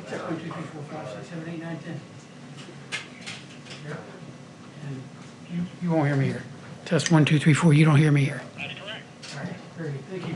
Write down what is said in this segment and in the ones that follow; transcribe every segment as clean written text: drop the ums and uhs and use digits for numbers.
Check 1, 2, 3, 4, 5, 6, 7, 8, 9, 10. And you won't hear me here. Test 1, 2, 3, 4. You don't hear me here. That's correct. All right. Very good. Thank you.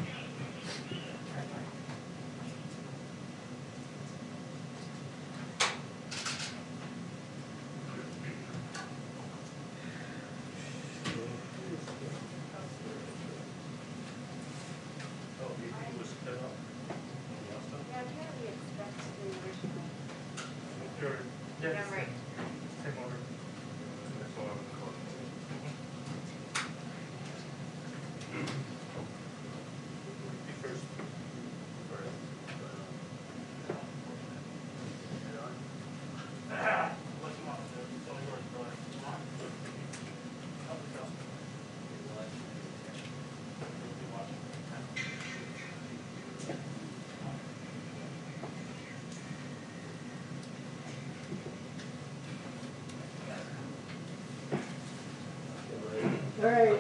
All right.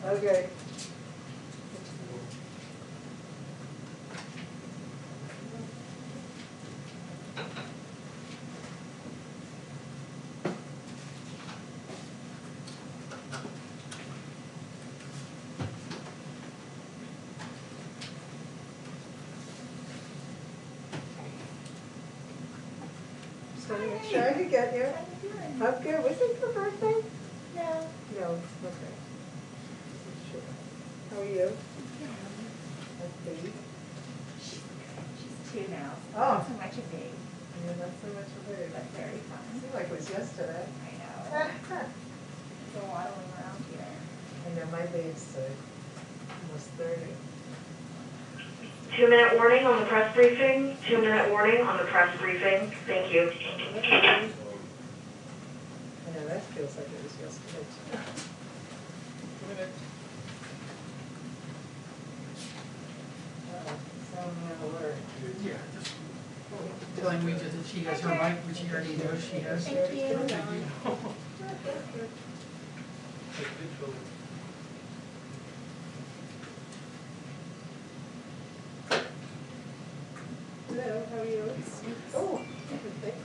Okay. Just want to make sure I could get you. I'm good. Was it your birthday? No. No. Okay. Sure. How are you? That's baby. She's 2 now. So Oh. not so much a babe, Yeah, not so much of it. but very fun. Seemed like it was yesterday. I know. It's a waddling around here. I know my babe's almost 30. 2-minute warning on the press briefing. 2-minute warning on the press briefing. Thank you. I know that feels like it was yesterday too. 2 minutes. Sound alert. Yeah. Just tell him that she has her mic, which he already knows she has. Thank you. Hello, how are you? Oh, thank you.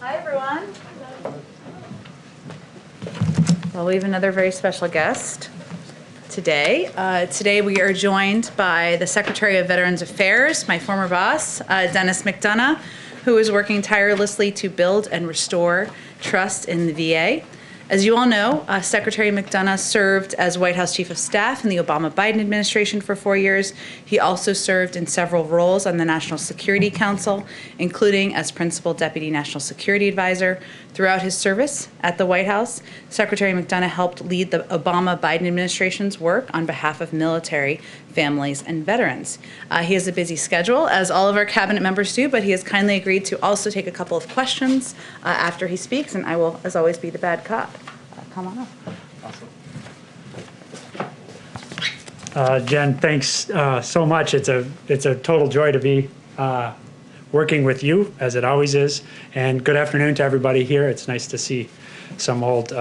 Hi, everyone. Well, we have another very special guest today. Today we are joined by the Secretary of Veterans Affairs, my former boss, Denis McDonough, who is working tirelessly to build and restore trust in the VA. As you all know, Secretary McDonough served as White House Chief of Staff in the Obama-Biden administration for 4 years. He also served in several roles on the National Security Council, including as Principal Deputy National Security Advisor. Throughout his service at the White House, Secretary McDonough helped lead the Obama-Biden administration's work on behalf of military, families, and veterans. He has a busy schedule, as all of our cabinet members do, but he has kindly agreed to also take a couple of questions after he speaks, and I will, as always, be the bad cop. Come on up. Jen, thanks so much. It's a total joy to be working with you, as it always is. And good afternoon to everybody here. It's nice to see some old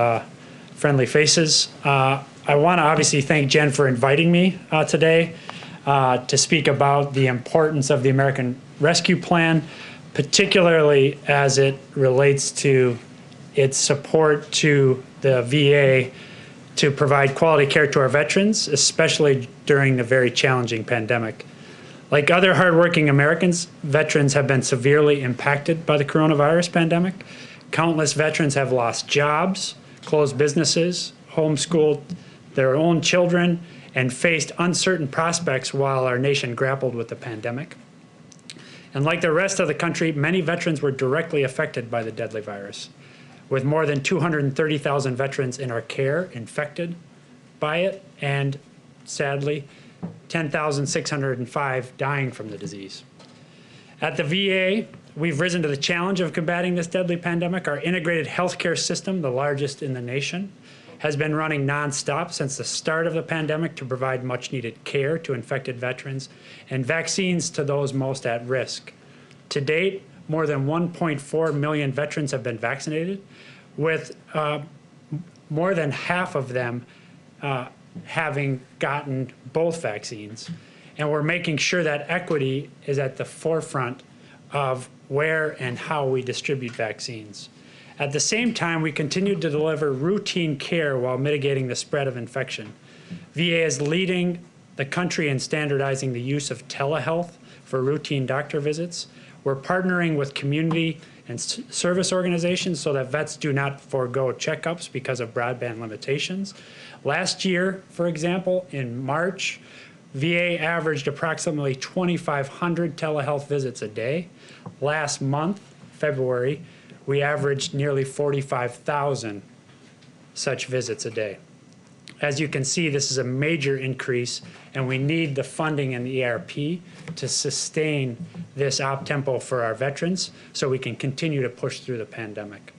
friendly faces. I want to obviously thank Jen for inviting me today to speak about the importance of the American Rescue Plan, particularly as it relates to its support to the VA to provide quality care to our veterans, especially during the very challenging pandemic. Like other hardworking Americans, veterans have been severely impacted by the coronavirus pandemic. Countless veterans have lost jobs, closed businesses, homeschooled their own children, and faced uncertain prospects while our nation grappled with the pandemic. And like the rest of the country, many veterans were directly affected by the deadly virus, with more than 230,000 veterans in our care infected by it, and sadly, 10,605 dying from the disease. At the VA, we've risen to the challenge of combating this deadly pandemic. Our integrated healthcare system, the largest in the nation, has been running nonstop since the start of the pandemic to provide much needed care to infected veterans and vaccines to those most at risk. To date, more than 1.4 million veterans have been vaccinated, with more than half of them having gotten both vaccines. And we're making sure that equity is at the forefront of where and how we distribute vaccines. At the same time, we continue to deliver routine care while mitigating the spread of infection. VA is leading the country in standardizing the use of telehealth for routine doctor visits. We're partnering with community and service organizations so that vets do not forego checkups because of broadband limitations. Last year, for example, in March, VA averaged approximately 2,500 telehealth visits a day. Last month, February, we averaged nearly 45,000 such visits a day. As you can see, this is a major increase, and we need the funding in the ARP to sustain this op-tempo for our veterans so we can continue to push through the pandemic.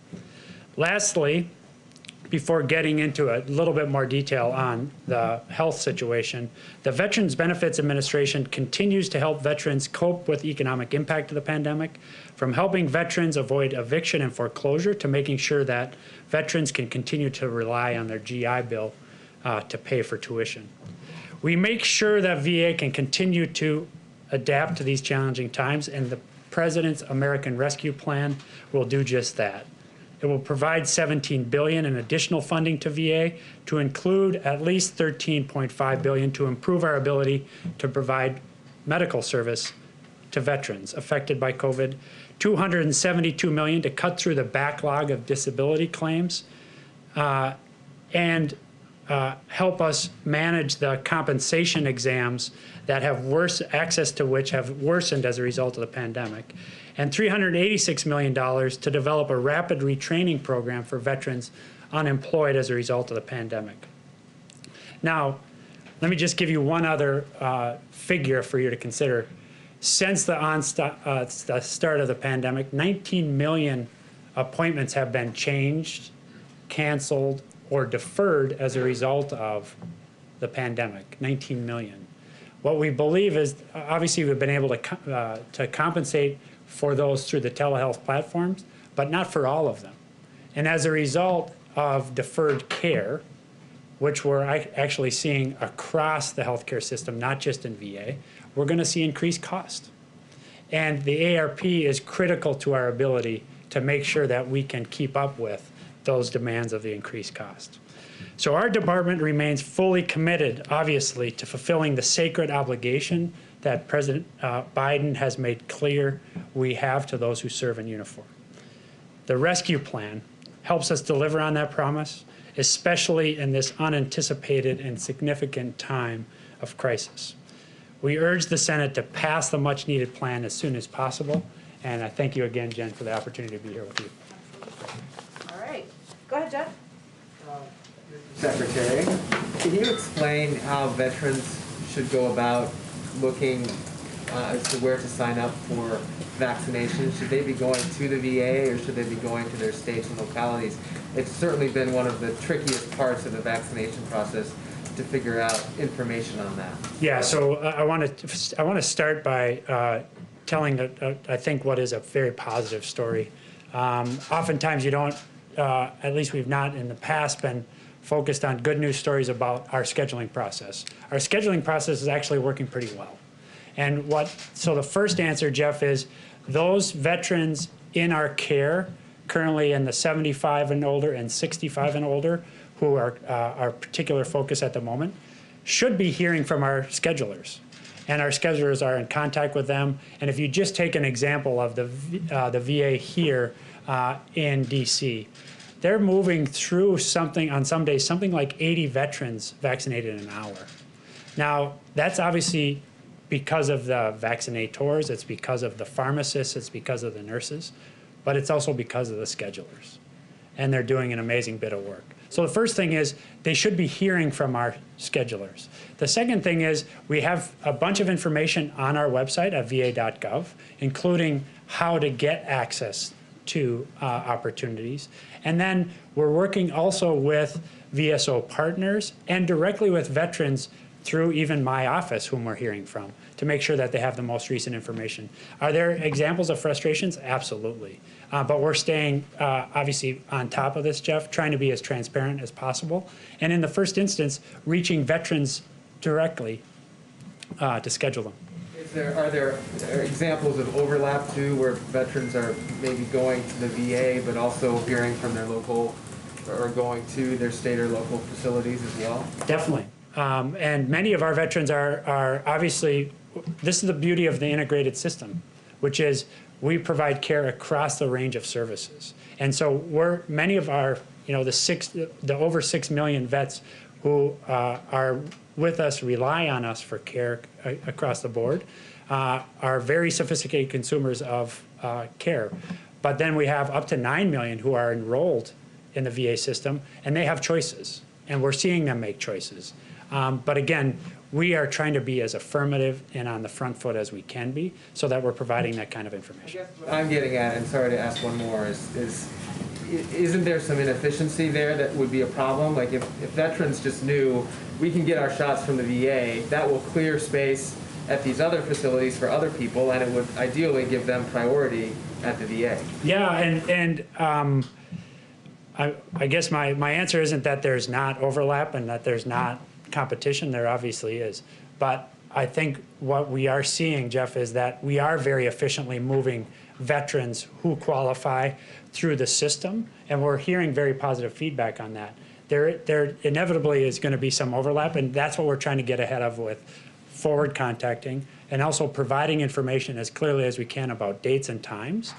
Lastly, before getting into a little bit more detail on the health situation, the Veterans Benefits Administration continues to help veterans cope with the economic impact of the pandemic, from helping veterans avoid eviction and foreclosure to making sure that veterans can continue to rely on their GI Bill to pay for tuition. We make sure that VA can continue to adapt to these challenging times, and the President's American Rescue Plan will do just that. It will provide $17 billion in additional funding to VA, to include at least $13.5 billion to improve our ability to provide medical service to veterans affected by COVID, $272 million to cut through the backlog of disability claims, and help us manage the compensation exams that have access to which have worsened as a result of the pandemic, and $386 million to develop a rapid retraining program for veterans unemployed as a result of the pandemic. Now, let me just give you one other figure for you to consider. Since the start of the pandemic, 19 million appointments have been changed, canceled, or deferred as a result of the pandemic, 19 million. What we believe is, obviously we've been able to compensate for those through the telehealth platforms, but not for all of them. And as a result of deferred care, which we're actually seeing across the healthcare system, not just in VA, we're gonna see increased cost. And the ARP is critical to our ability to make sure that we can keep up with those demands of the increased cost. So our department remains fully committed, obviously, to fulfilling the sacred obligation that President Biden has made clear we have to those who serve in uniform. The rescue plan helps us deliver on that promise, especially in this unanticipated and significant time of crisis. We urge the Senate to pass the much-needed plan as soon as possible, and I thank you again, Jen, for the opportunity to be here with you. All right, go ahead, Jeff. Secretary, can you explain how veterans should go about looking as to where to sign up for vaccinations? Should they be going to the VA or should they be going to their states and localities? It's certainly been one of the trickiest parts of the vaccination process to figure out information on that. Yeah, so I want to start by telling, I think, what is a very positive story. Oftentimes you don't, at least we've not in the past been focused on good news stories about our scheduling process. Our scheduling process is actually working pretty well. And so the first answer, Jeff, is those veterans in our care, currently in the 75 and older and 65 and older, who are our particular focus at the moment, should be hearing from our schedulers. And our schedulers are in contact with them. And if you just take an example of the VA here in DC, they're moving through something, on some days, something like 80 veterans vaccinated in an hour. Now, that's obviously because of the vaccinators, it's because of the pharmacists, it's because of the nurses, but it's also because of the schedulers. And they're doing an amazing bit of work. So the first thing is they should be hearing from our schedulers. The second thing is we have a bunch of information on our website at va.gov, including how to get access to opportunities. And then we're working also with VSO partners and directly with veterans through even my office, whom we're hearing from, to make sure that they have the most recent information. Are there examples of frustrations? Absolutely. But we're staying obviously on top of this, Jeff, trying to be as transparent as possible. And in the first instance, reaching veterans directly to schedule them. Are there examples of overlap too, where veterans are maybe going to the VA, but also hearing from their local, or going to their state or local facilities as well? Definitely. And many of our veterans are obviously, this is the beauty of the integrated system, which is we provide care across the range of services. And so many of our, the over 6 million vets who are with us, rely on us for care across the board, are very sophisticated consumers of care. But then we have up to 9 million who are enrolled in the VA system, and they have choices, and we're seeing them make choices. But again, we are trying to be as affirmative and on the front foot as we can be so that we're providing that kind of information. I guess what I'm getting at, and sorry to ask one more, isn't there some inefficiency there that would be a problem? Like if veterans just knew we can get our shots from the VA, that will clear space at these other facilities for other people, and it would ideally give them priority at the VA. Yeah, and I guess my answer isn't that there's not overlap and that there's not competition. There obviously is. But I think what we are seeing, Jeff, is that we are very efficiently moving veterans who qualify through the system, and we're hearing very positive feedback on that. There inevitably is going to be some overlap, and that's what we're trying to get ahead of with forward contacting and also providing information as clearly as we can about dates and times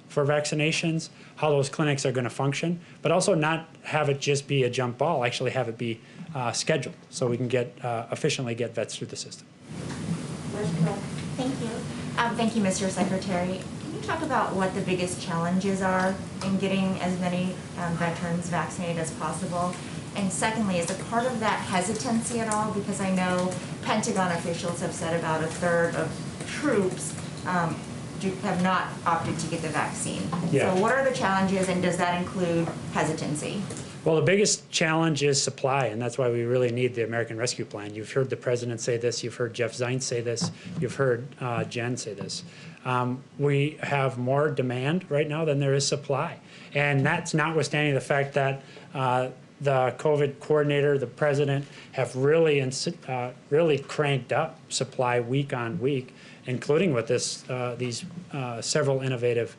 for vaccinations, how those clinics are going to function, but also not have it just be a jump ball, actually have it be scheduled so we can efficiently get vets through the system. Thank you. Thank you, Mr. Secretary. Can you talk about what the biggest challenges are in getting as many veterans vaccinated as possible? And secondly, is a part of that hesitancy at all? Because I know Pentagon officials have said about a third of troops have not opted to get the vaccine. Yeah. So what are the challenges, and does that include hesitancy? Well, the biggest challenge is supply, and that's why we really need the American Rescue Plan. You've heard the president say this, you've heard Jeff Zients say this, you've heard Jen say this. We have more demand right now than there is supply. And that's notwithstanding the fact that the COVID coordinator, the president, have really cranked up supply week on week, including with these several innovative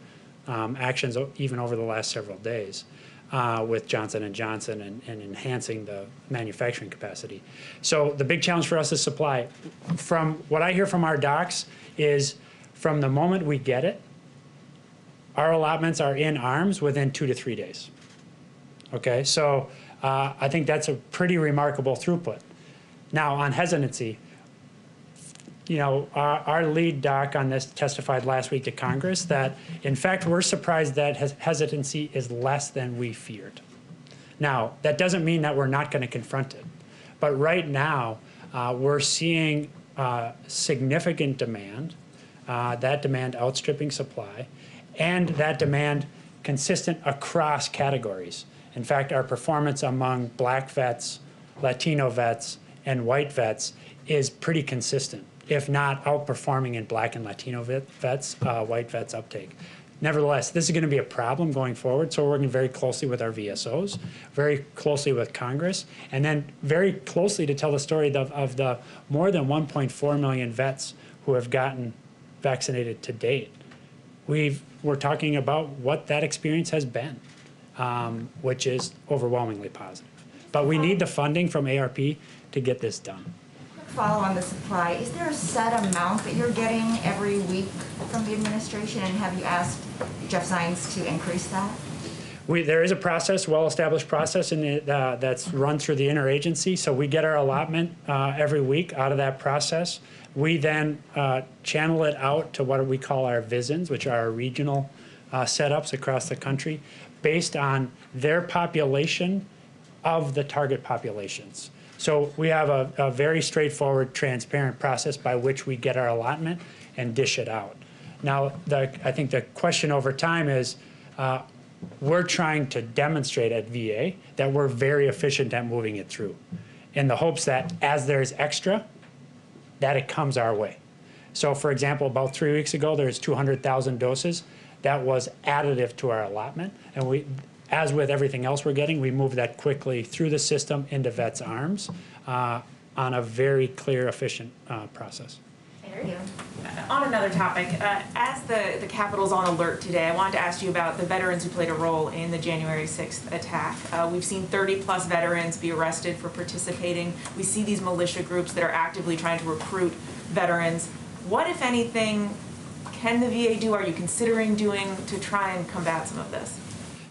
actions even over the last several days. With Johnson & Johnson and enhancing the manufacturing capacity. So the big challenge for us is supply. From what I hear from our docs is from the moment we get it, our allotments are in arms within 2 to 3 days. Okay, so I think that's a pretty remarkable throughput. Now on hesitancy, our lead doc on this testified last week to Congress that, in fact, we're surprised that hesitancy is less than we feared. Now, that doesn't mean that we're not going to confront it. But right now, we're seeing significant demand, that demand outstripping supply, and that demand consistent across categories. In fact, our performance among Black vets, Latino vets, and white vets is pretty consistent. if not outperforming in Black and Latino vets, white vets uptake. Nevertheless, this is going to be a problem going forward, so we're working very closely with our VSOs, very closely with Congress, and then very closely to tell the story of the more than 1.4 million vets who have gotten vaccinated to date. We're talking about what that experience has been, which is overwhelmingly positive. But we need the funding from ARP to get this done. Follow on the supply. Is there a set amount that you're getting every week from the administration, and have you asked Jeff Zients to increase that? There is a process, well-established process that's run through the interagency. So we get our allotment every week out of that process. We then channel it out to what we call our VISNs, which are our regional setups across the country, based on their population of the target populations. So we have a very straightforward, transparent process by which we get our allotment and dish it out. Now, I think the question over time is, we're trying to demonstrate at VA that we're very efficient at moving it through, in the hopes that as there's extra, that it comes our way. So for example, about 3 weeks ago, there's 200,000 doses. That was additive to our allotment, and as with everything else we're getting, we move that quickly through the system into vets' arms on a very clear, efficient process. Thank you. On another topic, as the Capitol's on alert today, I wanted to ask you about the veterans who played a role in the January 6th attack. We've seen 30+ veterans be arrested for participating. We see these militia groups that are actively trying to recruit veterans. What, if anything, can the VA do? Are you considering doing to try and combat some of this?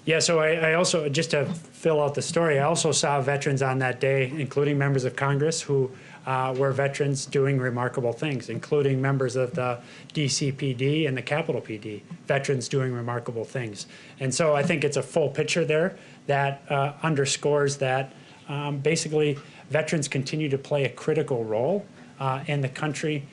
Yeah, so I also, just to fill out the story, I also saw veterans on that day, including members of Congress who were veterans doing remarkable things, including members of the DCPD and the Capitol PD, veterans doing remarkable things. And so I think it's a full picture there that underscores that basically veterans continue to play a critical role in the country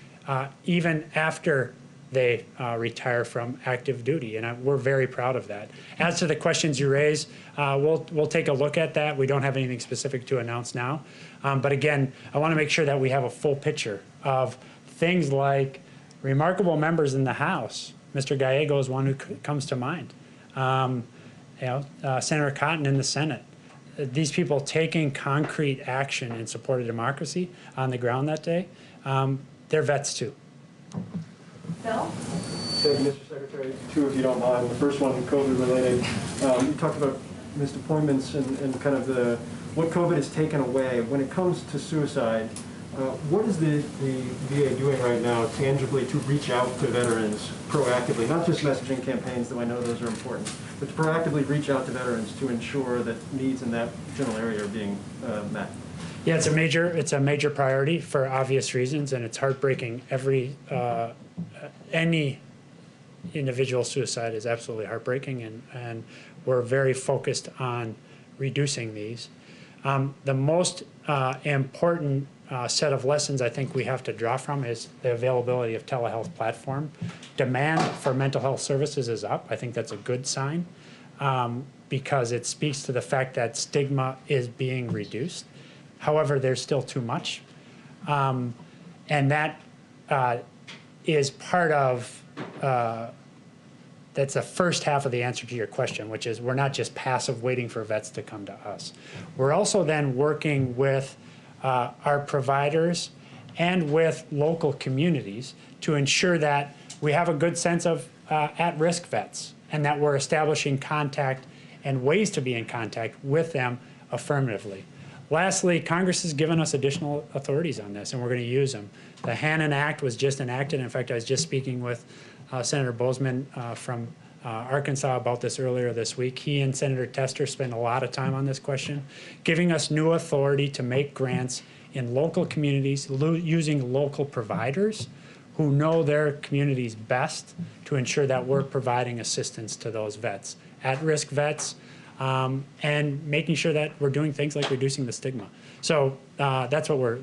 even after they retire from active duty, and we're very proud of that. As to the questions you raise, we'll take a look at that. We don't have anything specific to announce now, but again, I want to make sure that we have a full picture of things like remarkable members in the House. Mr. Gallego is one who comes to mind. Senator Cotton in the Senate. These people taking concrete action in support of democracy on the ground that day, they're vets too. Phil? Thank you, Mr. Secretary. Two, if you don't mind. The first one, COVID related. You talked about missed appointments and kind of what COVID has taken away. When it comes to suicide, what is the VA doing right now tangibly to reach out to veterans proactively, not just messaging campaigns, though I know those are important, but to proactively reach out to veterans to ensure that needs in that general area are being met? Yeah, it's a major priority for obvious reasons, and it's heartbreaking. Any individual suicide is absolutely heartbreaking, and we're very focused on reducing these. The most important set of lessons I think we have to draw from is the availability of telehealth platform. Demand for mental health services is up. I think that's a good sign because it speaks to the fact that stigma is being reduced. However, there's still too much. And that is part of, that's the first half of the answer to your question, which is we're not just passive waiting for vets to come to us. We're also then working with our providers and with local communities to ensure that we have a good sense of at-risk vets and that we're establishing contact and ways to be in contact with them affirmatively. Lastly, Congress has given us additional authorities on this, and we're going to use them. The Hannon Act was just enacted. In fact, I was just speaking with Senator Bozeman from Arkansas about this earlier this week. He and Senator Tester spent a lot of time on this question, giving us new authority to make grants in local communities using local providers who know their communities best to ensure that we're providing assistance to those vets, at-risk vets, and making sure that we're doing things like reducing the stigma. So that's what we're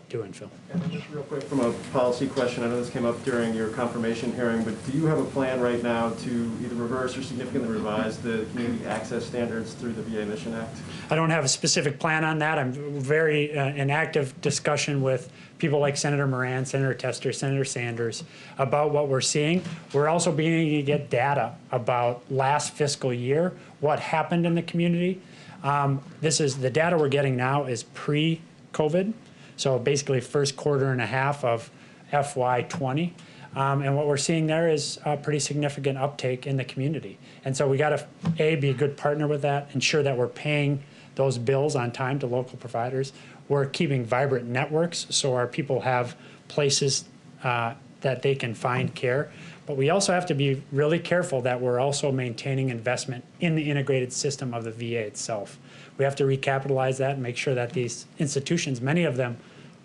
doing, Phil. And just real quick, from a policy question, I know this came up during your confirmation hearing, but do you have a plan right now to either reverse or significantly revise the community access standards through the VA Mission Act? I don't have a specific plan on that. I'm very in active discussion with people like Senator Moran, Senator Tester, Senator Sanders about what we're seeing. We're also beginning to get data about last fiscal year, what happened in the community. This is the data we're getting now is pre-COVID, so basically first quarter and a half of FY20. And what we're seeing there is a pretty significant uptake in the community. And so we got to, A, be a good partner with that, ensure that we're paying those bills on time to local providers. We're keeping vibrant networks so our people have places that they can find care. But we also have to be really careful that we're also maintaining investment in the integrated system of the VA itself. We have to recapitalize that and make sure that these institutions, many of them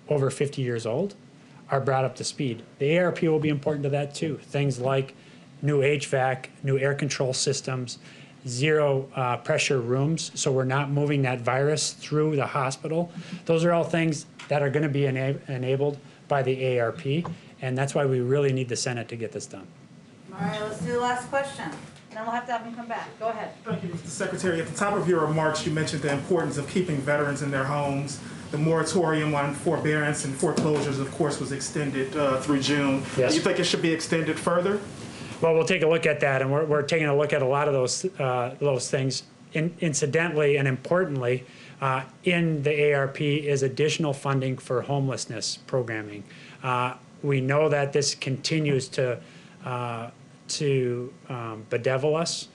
over 50 years old, are brought up to speed. The ARP will be important to that too. Things like new HVAC, new air control systems, zero pressure rooms, so we're not moving that virus through the hospital. Those are all things that are going to be enabled by the ARP, and that's why we really need the Senate to get this done. All right, let's do the last question. Then we'll have to have him come back. Go ahead. Thank you, Mr. Secretary. At the top of your remarks, you mentioned the importance of keeping veterans in their homes. The moratorium on forbearance and foreclosures, of course, was extended through June. Yes. Do you think it should be extended further? Well, we'll take a look at that, and we're taking a look at a lot of those things. Incidentally and importantly, in the ARP is additional funding for homelessness programming. We know that this continues to bedevil us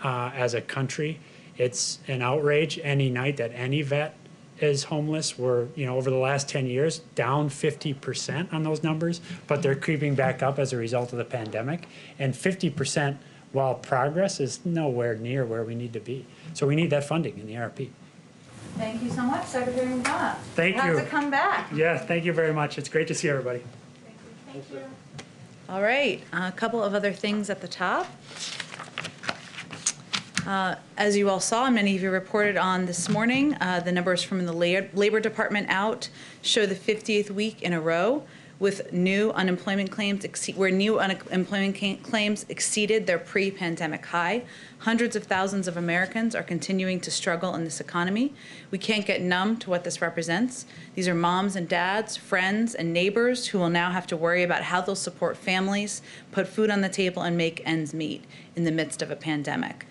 as a country. It's an outrage any night that any vet is homeless. We're, over the last 10 years, down 50% on those numbers, but they're creeping back up as a result of the pandemic. And 50%, while progress, is nowhere near where we need to be. So we need that funding in the ARP. Thank you so much, Secretary McDonough. Thank you. Have to come back. Yeah, thank you very much. It's great to see everybody. Thank you. All right, a couple of other things at the top. As you all saw, many of you reported on this morning, the numbers from the Labor Department out show the 50th week in a row with new unemployment claims claims exceeded their pre-pandemic high. Hundreds of thousands of Americans are continuing to struggle in this economy. We can't get numb to what this represents. These are moms and dads, friends and neighbors who will now have to worry about how they'll support families, put food on the table, and make ends meet in the midst of a pandemic.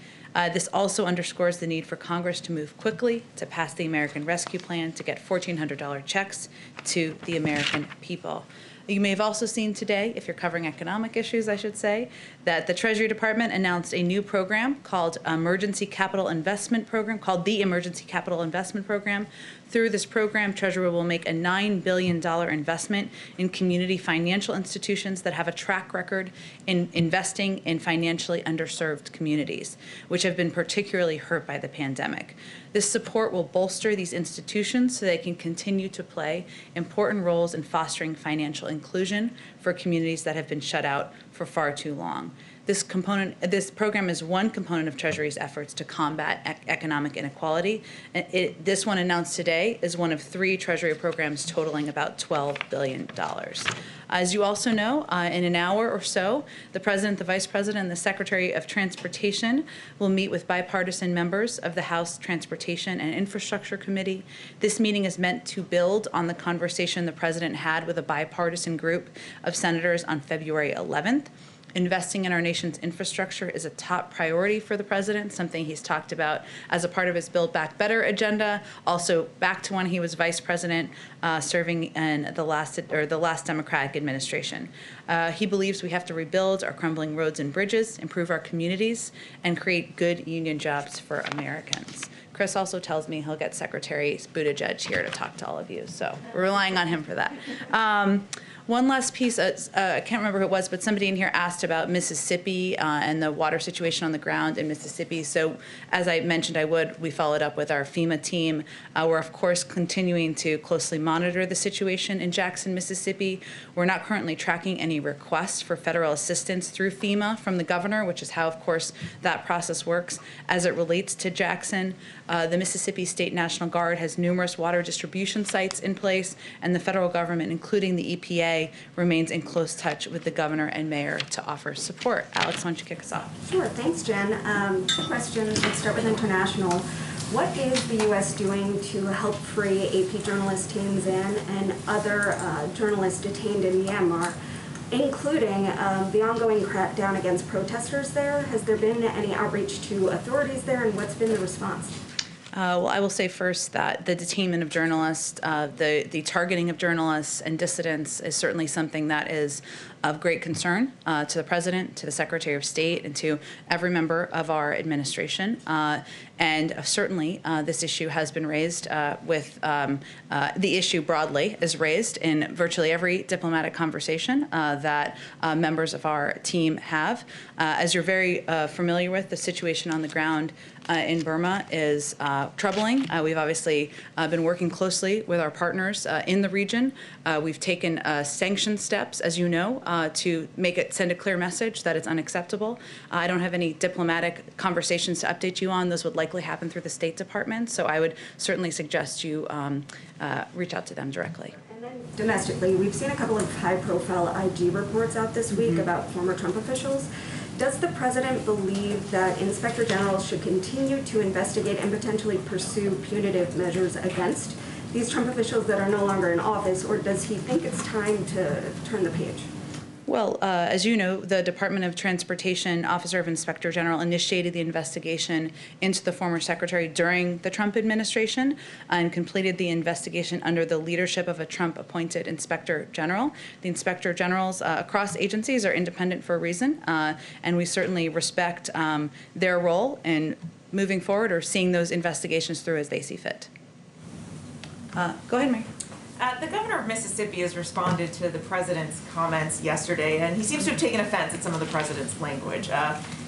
This also underscores the need for Congress to move quickly to pass the American Rescue Plan to get $1,400 checks to the American people. You may have also seen today, if you're covering economic issues, I should say, that the Treasury Department announced a new program called Emergency Capital Investment Program, called the Emergency Capital Investment Program. Through this program, Treasury will make a $9 billion investment in community financial institutions that have a track record in investing in financially underserved communities, which have been particularly hurt by the pandemic. This support will bolster these institutions so they can continue to play important roles in fostering financial inclusion for communities that have been shut out for far too long. This program is one component of Treasury's efforts to combat economic inequality. This one announced today is one of 3 Treasury programs totaling about $12 billion. As you also know, in an hour or so, the President, the Vice President, and the Secretary of Transportation will meet with bipartisan members of the House Transportation and Infrastructure Committee. This meeting is meant to build on the conversation the President had with a bipartisan group of senators on February 11th. Investing in our nation's infrastructure is a top priority for the President, something he's talked about as a part of his Build Back Better agenda, also back to when he was Vice President, serving in the last Democratic administration. He believes we have to rebuild our crumbling roads and bridges, improve our communities, and create good union jobs for Americans. Chris also tells me he'll get Secretary Buttigieg here to talk to all of you, so we're relying on him for that. One last piece, I can't remember who it was, but somebody in here asked about Mississippi and the water situation on the ground in Mississippi. So as I mentioned we followed up with our FEMA team. We're of course continuing to closely monitor the situation in Jackson, Mississippi. We're not currently tracking any requests for federal assistance through FEMA from the governor, which is how of course that process works as it relates to Jackson. The Mississippi State National Guard has numerous water distribution sites in place, and the federal government, including the EPA, remains in close touch with the governor and mayor to offer support. Alex, why don't you kick us off? Sure, thanks, Jen. Two questions. Let's start with international. What is the U.S. doing to help free AP journalist Tin Zan and other journalists detained in Myanmar, including the ongoing crackdown against protesters there? Has there been any outreach to authorities there, and what's been the response? Well, I will say first that the detainment of journalists, the targeting of journalists and dissidents is certainly something that is of great concern to the President, to the Secretary of State, and to every member of our administration. And certainly this issue has been raised the issue broadly is raised in virtually every diplomatic conversation that members of our team have. As you're very familiar with, the situation on the ground in Burma is troubling. We've obviously been working closely with our partners in the region. We've taken sanction steps, as you know, to send a clear message that it's unacceptable. I don't have any diplomatic conversations to update you on. Those would likely happen through the State Department, so I would certainly suggest you reach out to them directly. And then domestically, we've seen a couple of high-profile IG reports out this week about former Trump officials. Does the President believe that Inspector Generals should continue to investigate and potentially pursue punitive measures against these Trump officials that are no longer in office, or does he think it's time to turn the page? Well, as you know, the Department of Transportation Officer of Inspector General initiated the investigation into the former secretary during the Trump administration and completed the investigation under the leadership of a Trump-appointed Inspector General. The Inspector Generals across agencies are independent for a reason, and we certainly respect their role in moving forward or seeing those investigations through as they see fit. Go ahead, Mary. The governor of Mississippi has responded to the president's comments yesterday, and he seems to have taken offense at some of the president's language.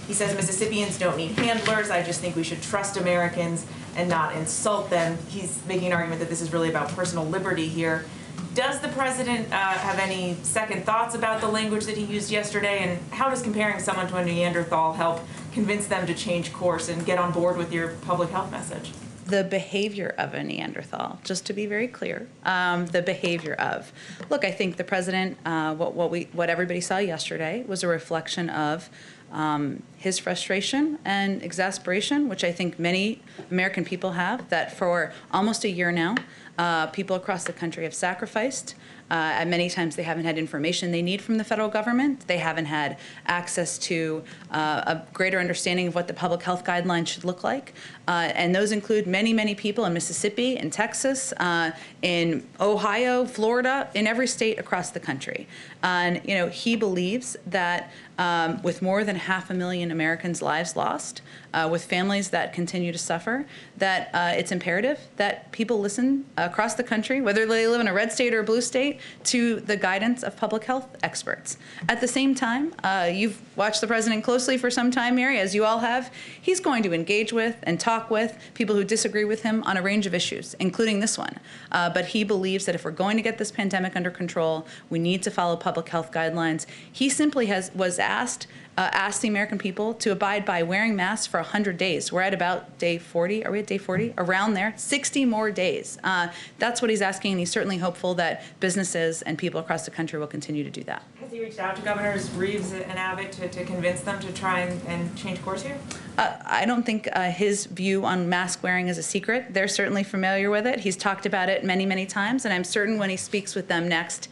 He says Mississippians don't need handlers. I just think we should trust Americans and not insult them. He's making an argument that this is really about personal liberty here. Does the president have any second thoughts about the language that he used yesterday, and how does comparing someone to a Neanderthal help convince them to change course and get on board with your public health message? The behavior of a Neanderthal, just to be very clear, the behavior of. Look, I think the president, what everybody saw yesterday was a reflection of his frustration and exasperation, which I think many American people have, that for almost a year now, people across the country have sacrificed. And many times they haven't had information they need from the federal government. They haven't had access to a greater understanding of what the public health guidelines should look like. And those include many, many people in Mississippi, in Texas, in Ohio, Florida, in every state across the country. And he believes that with more than 500,000 Americans' lives lost, with families that continue to suffer, that it's imperative that people listen across the country, whether they live in a red state or a blue state, to the guidance of public health experts. At the same time, you've watched the president closely for some time, Mary, as you all have. He's going to engage with and talk with people who disagree with him on a range of issues, including this one. But he believes that if we're going to get this pandemic under control, we need to follow public health guidelines. He simply was asked the American people to abide by wearing masks for 100 days. We're at about day 40. Are we at day 40? Around there. 60 more days. That's what he's asking, and he's certainly hopeful that businesses and people across the country will continue to do that. Has he reached out to Governors Reeves and Abbott to convince them to try and change course here? I don't think his view on mask wearing is a secret. They're certainly familiar with it. He's talked about it many, many times, and I'm certain when he speaks with them next,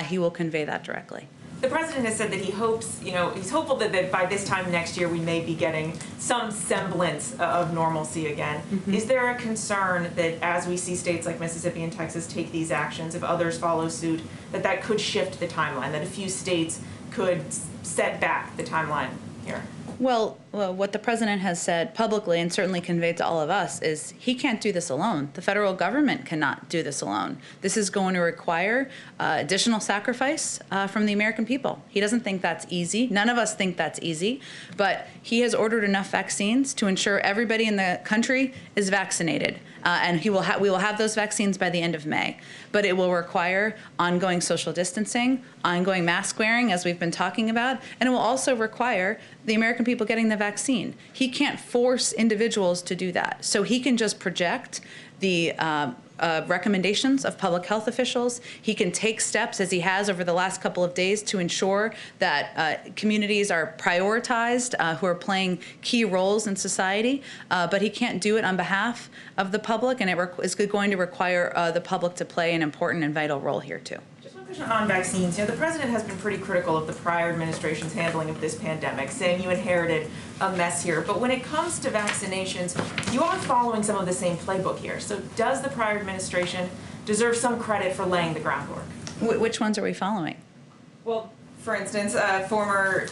he will convey that directly. The president has said that he hopes, he's hopeful that by this time next year we may be getting some semblance of normalcy again. Mm-hmm. Is there a concern that as we see states like Mississippi and Texas take these actions, if others follow suit, that could shift the timeline, that a few states could set back the timeline here? Well, what the president has said publicly and certainly conveyed to all of us is he can't do this alone. The federal government cannot do this alone. This is going to require additional sacrifice from the American people. He doesn't think that's easy. None of us think that's easy. But he has ordered enough vaccines to ensure everybody in the country is vaccinated. And we will have those vaccines by the end of May. But it will require ongoing social distancing, ongoing mask wearing, as we've been talking about, and it will also require the American people getting the vaccine. He can't force individuals to do that. So he can just project the recommendations of public health officials. He can take steps, as he has over the last couple of days, to ensure that communities are prioritized who are playing key roles in society, but he can't do it on behalf of the public, and it is going to require the public to play an important and vital role here too. Just one question on vaccines. The president has been pretty critical of the prior administration's handling of this pandemic, saying you inherited a mess here. But when it comes to vaccinations, you are following some of the same playbook here. So does the prior administration deserve some credit for laying the groundwork? Which ones are we following? Well, for instance, former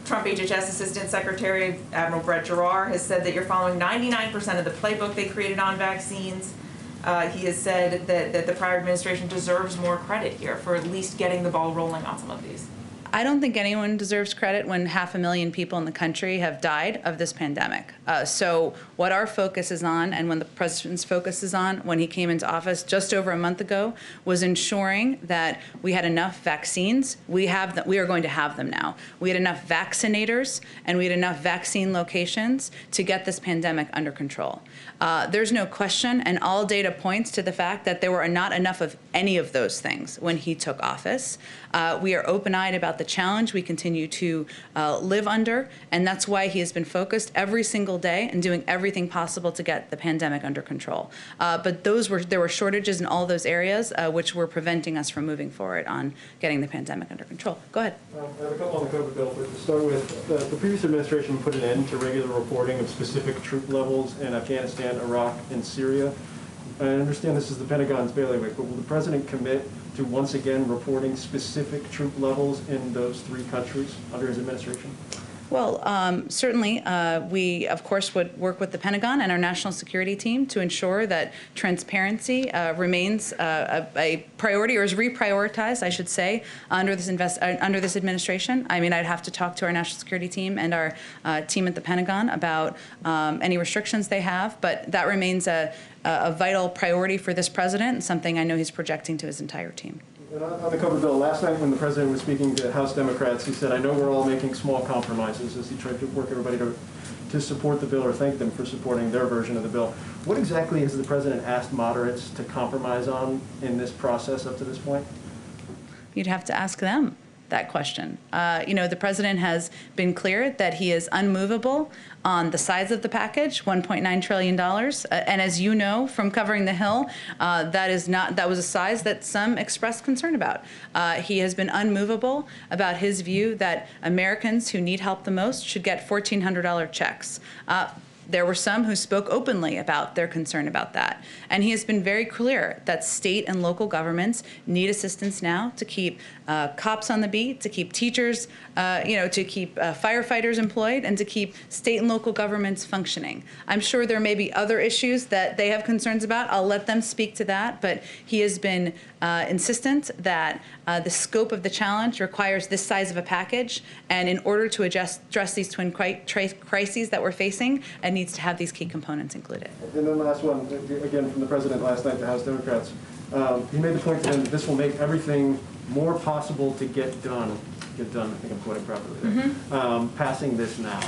Trump HHS Assistant Secretary Admiral Brett Giroir has said that you're following 99% of the playbook they created on vaccines. He has said that the prior administration deserves more credit here for at least getting the ball rolling on some of these. I don't think anyone deserves credit when 500,000 people in the country have died of this pandemic. So what our focus is on, and when the president's focus is on when he came into office just over a month ago, was ensuring that we had enough vaccines. We are going to have them now. We had enough vaccinators and we had enough vaccine locations to get this pandemic under control. There's no question, and all data points to the fact that there were not enough of any of those things when he took office. We are open-eyed about the challenge we continue to live under, and that's why he has been focused every single day and doing everything possible to get the pandemic under control. But there were shortages in all those areas which were preventing us from moving forward on getting the pandemic under control. Go ahead. I have a couple on the COVID bill, but to start with, the previous administration put an end to regular reporting of specific troop levels in Afghanistan, Iraq, and Syria. I understand this is the Pentagon's bailiwick, but will the president commit to once again reporting specific troop levels in those 3 countries under his administration? Well, certainly, we, of course, would work with the Pentagon and our national security team to ensure that transparency remains a priority, or is reprioritized, I should say, under this administration. I mean, I'd have to talk to our national security team and our team at the Pentagon about any restrictions they have, but that remains a vital priority for this president, and something I know he's projecting to his entire team. And on the COVID bill, last night when the president was speaking to House Democrats, he said, I know we're all making small compromises, as he tried to work everybody to support the bill or thank them for supporting their version of the bill. What exactly has the president asked moderates to compromise on in this process up to this point? You'd have to ask them that question. The president has been clear that he is unmovable on the size of the package, $1.9 trillion. And as you know from covering the Hill, that was a size that some expressed concern about. He has been unmovable about his view that Americans who need help the most should get $1,400 checks. There were some who spoke openly about their concern about that. And he has been very clear that state and local governments need assistance now to keep cops on the beat, to keep teachers, to keep firefighters employed, and to keep state and local governments functioning. I'm sure there may be other issues that they have concerns about. I'll let them speak to that. But he has been insistent that the scope of the challenge requires this size of a package. And in order to address these twin crises that we're facing, it needs to have these key components included. And then the last one, again, from the president last night to House Democrats. He made the point to them that this will make everything more possible to get done. I think I'm quoting properly there. Passing this now.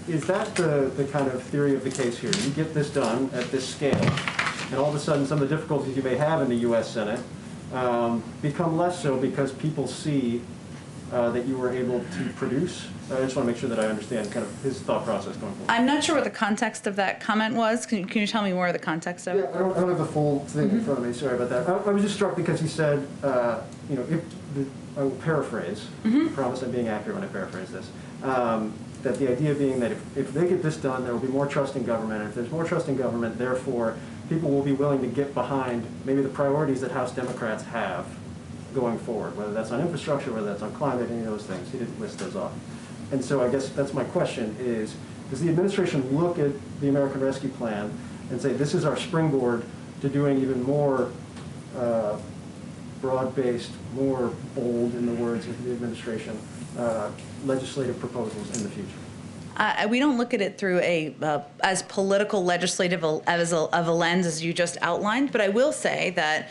Is that the kind of theory of the case here? You get this done at this scale, and all of a sudden some of the difficulties you may have in the U.S. Senate become less so because people see that you were able to produce? I just want to make sure that I understand kind of his thought process going forward. I'm not sure what the context of that comment was. Can you tell me more of the context of it? Yeah, I don't have the full thing in front of me. Sorry about that. I was just struck because he said, I will paraphrase. I promise I'm being accurate when I paraphrase this. That the idea being that if they get this done, there will be more trust in government. And if there's more trust in government, therefore, people will be willing to get behind maybe the priorities that House Democrats have going forward, whether that's on infrastructure, whether that's on climate, any of those things. He didn't list those off. And so I guess that's my question is, does the administration look at the American Rescue Plan and say, this is our springboard to doing even more broad-based, more bold, in the words of the administration, legislative proposals in the future? We don't look at it through as political legislative of a lens as you just outlined, but I will say that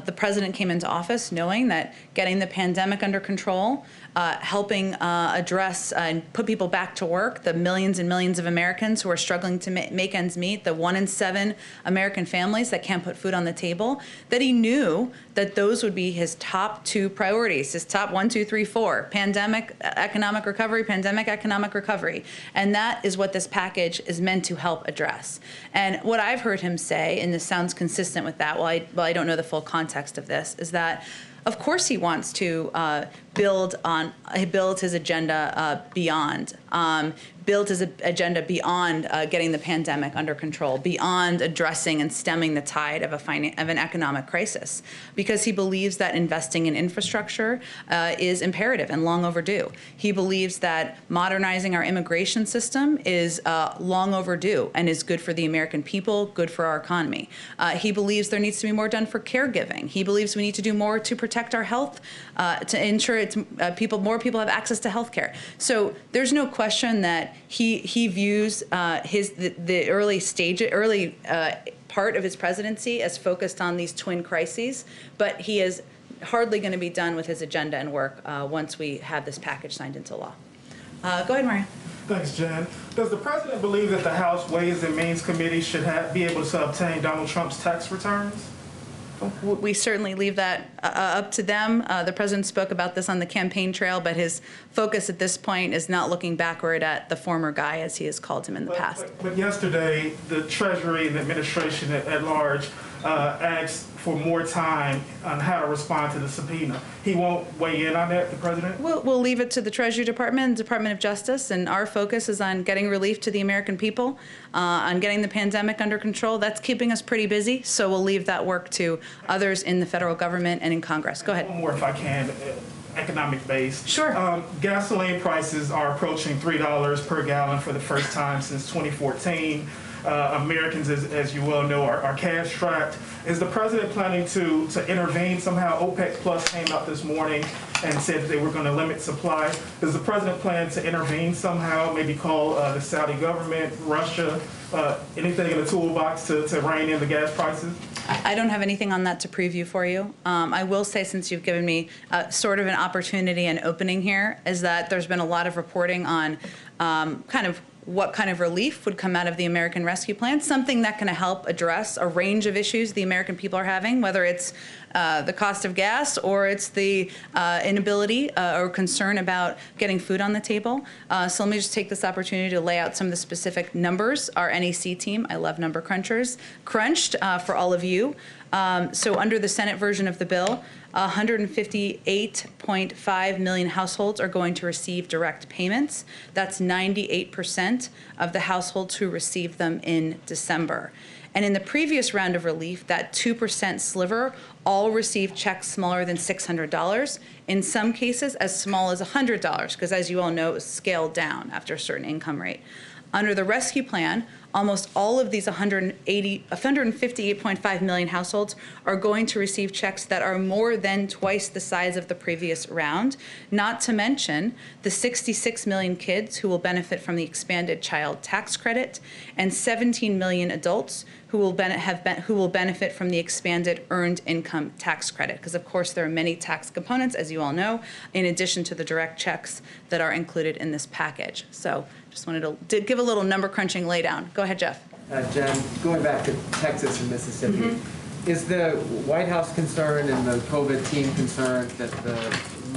the president came into office knowing that getting the pandemic under control helping address and put people back to work, the millions and millions of Americans who are struggling to make ends meet, the 1 in 7 American families that can't put food on the table, that he knew that those would be his top 2 priorities, his top 1, 2, 3, 4, pandemic, economic recovery, pandemic, economic recovery. And that is what this package is meant to help address. And what I've heard him say, and this sounds consistent with that, while I don't know the full context of this, is that of course he wants to build his agenda beyond getting the pandemic under control, beyond addressing and stemming the tide of an economic crisis, because he believes that investing in infrastructure is imperative and long overdue. He believes that modernizing our immigration system is long overdue and is good for the American people, good for our economy. He believes there needs to be more done for caregiving. He believes we need to do more to protect our health, to ensure more people have access to health care. So there's no question that he views the early part of his presidency as focused on these twin crises, but he is hardly going to be done with his agenda and work once we have this package signed into law. Go ahead, Maria. Thanks, Jen. Does the president believe that the House Ways and Means Committee should be able to obtain Donald Trump's tax returns? We certainly leave that up to them. The president spoke about this on the campaign trail, but his focus at this point is not looking backward at the former guy, as he has called him in the past. But yesterday, the Treasury and the administration at large asked for more time on how to respond to the subpoena. He won't weigh in on that, the president? We'll leave it to the Treasury Department and Department of Justice, and our focus is on getting relief to the American people, on getting the pandemic under control. That's keeping us pretty busy, so we'll leave that work to others in the federal government and in Congress. Go ahead. One more, if I can, economic based. Sure. Gasoline prices are approaching $3 per gallon for the first time since 2014. Americans, as you well know, are cash strapped. Is the president planning to intervene somehow? OPEC Plus came out this morning and said that they were going to limit supply. Does the president plan to intervene somehow, maybe call the Saudi government, Russia, anything in the toolbox to rein in the gas prices? I don't have anything on that to preview for you. I will say, since you've given me sort of an opportunity and opening here, is that there's been a lot of reporting on what kind of relief would come out of the American Rescue Plan, something that can help address a range of issues the American people are having, whether it's the cost of gas or it's the inability or concern about getting food on the table. So let me just take this opportunity to lay out some of the specific numbers our NEC team, I love number crunchers, crunched for all of you. So under the Senate version of the bill, 158.5 million households are going to receive direct payments. That's 98% of the households who received them in December. And in the previous round of relief, that 2% sliver all received checks smaller than $600, in some cases as small as $100, because as you all know, it was scaled down after a certain income rate. Under the rescue plan, almost all of these 158.5 million households are going to receive checks that are more than twice the size of the previous round, not to mention the 66 million kids who will benefit from the expanded child tax credit and 17 million adults who will benefit from the expanded earned income tax credit, because of course there are many tax components, as you all know, in addition to the direct checks that are included in this package. So just wanted to give a little number crunching laydown. Go ahead, Jeff. Jen, going back to Texas and Mississippi, is the White House concerned and the COVID team concerned that the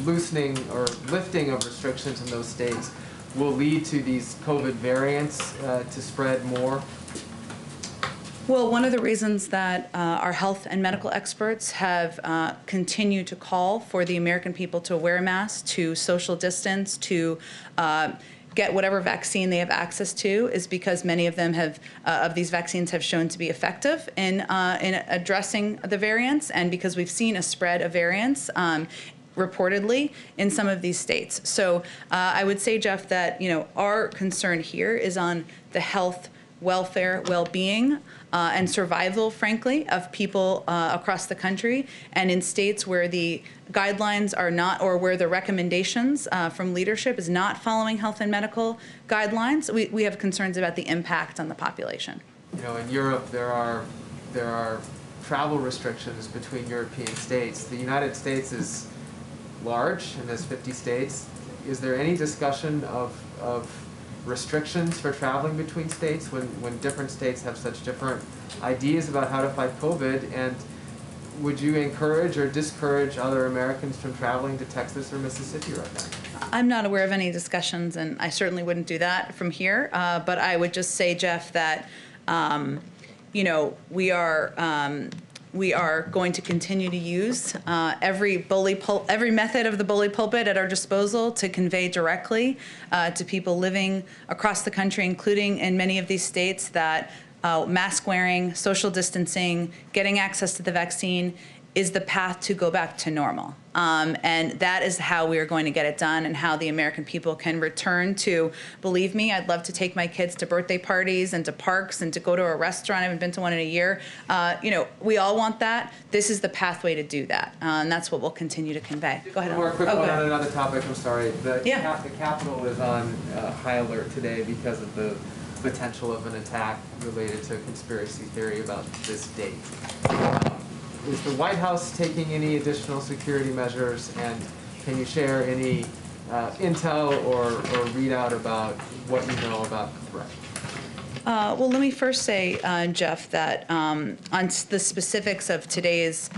loosening or lifting of restrictions in those states will lead to these COVID variants to spread more? Well, one of the reasons that our health and medical experts have continued to call for the American people to wear masks, to social distance, to get whatever vaccine they have access to, is because many of them of these vaccines have shown to be effective in addressing the variants, and because we've seen a spread of variants reportedly in some of these states. So I would say, Jeff, that our concern here is on the health, welfare, well-being, and survival, frankly, of people across the country, and in states where the guidelines are not, or where the recommendations from leadership is not following health and medical guidelines, we have concerns about the impact on the population. In Europe, there are travel restrictions between European states. The United States is large and there's 50 states, is there any discussion of restrictions for traveling between states when different states have such different ideas about how to fight COVID? And would you encourage or discourage other Americans from traveling to Texas or Mississippi right now? I'm not aware of any discussions, and I certainly wouldn't do that from here. But I would just say, Jeff, that we are going to continue to use every method of the bully pulpit at our disposal to convey directly to people living across the country, including in many of these states, that mask wearing, social distancing, getting access to the vaccine is the path to go back to normal. And that is how we are going to get it done, and how the American people can return to, believe me, I'd love to take my kids to birthday parties and to parks and to go to a restaurant. I haven't been to one in a year. We all want that. This is the pathway to do that. And that's what we'll continue to convey. Go ahead. One more quick one on another topic, I'm sorry. The Capitol is on high alert today because of the potential of an attack related to conspiracy theory about this date. Is the White House taking any additional security measures, and can you share any intel or readout about what you know about the threat? Well, let me first say, Jeff, that on the specifics of today's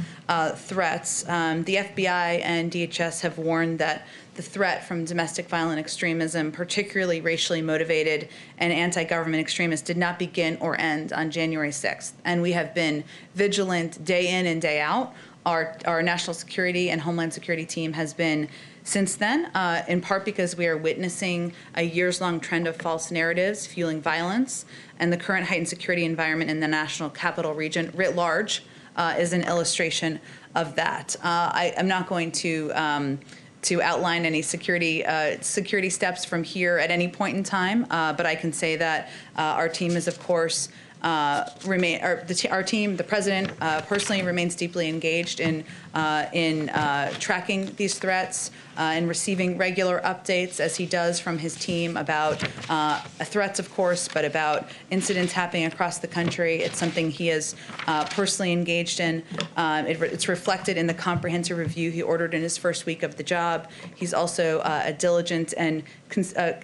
threats, the FBI and DHS have warned that the threat from domestic violent extremism, particularly racially motivated and anti-government extremists, did not begin or end on January 6th. And we have been vigilant day in and day out. Our national security and homeland security team has been since then, in part because we are witnessing a years-long trend of false narratives fueling violence, and the current heightened security environment in the national capital region writ large is an illustration of that. I'm not going to outline any security steps from here at any point in time, but I can say that our team is, of course, our team, the president personally remains deeply engaged in tracking these threats and receiving regular updates, as he does from his team, about threats, of course, but about incidents happening across the country. It's something he is personally engaged in. It's reflected in the comprehensive review he ordered in his first week of the job. He's also a diligent and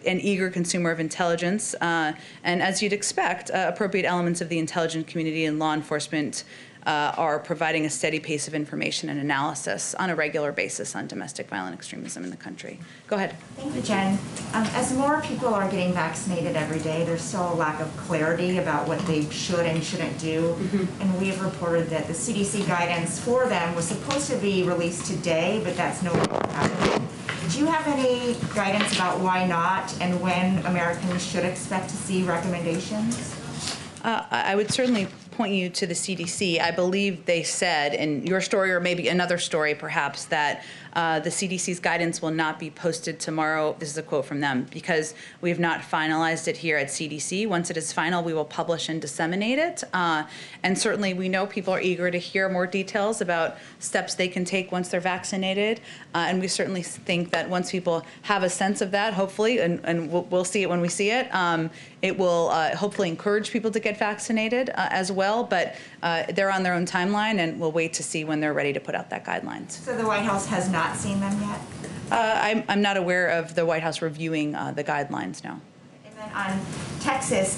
eager consumer of intelligence, and as you'd expect, appropriate elements of the intelligence community and law enforcement are providing a steady pace of information and analysis on a regular basis on domestic violent extremism in the country. Go ahead. Thank you, Jen. As more people are getting vaccinated every day, there's still a lack of clarity about what they should and shouldn't do. Mm-hmm. And we have reported that the CDC guidance for them was supposed to be released today, but that's no longer happening. Do you have any guidance about why not, and when Americans should expect to see recommendations? I would certainly point you to the CDC. I believe they said in your story, or maybe another story perhaps, that the CDC's guidance will not be posted tomorrow. This is a quote from them, because we have not finalized it here at CDC. Once it is final, we will publish and disseminate it. And certainly we know people are eager to hear more details about steps they can take once they're vaccinated. And we certainly think that once people have a sense of that, hopefully, and we'll see it when we see it, it will hopefully encourage people to get vaccinated as well. But they're on their own timeline, and we'll wait to see when they're ready to put out that guidelines. So the White House has not seen them yet? I'm not aware of the White House reviewing the guidelines, no. And then on Texas,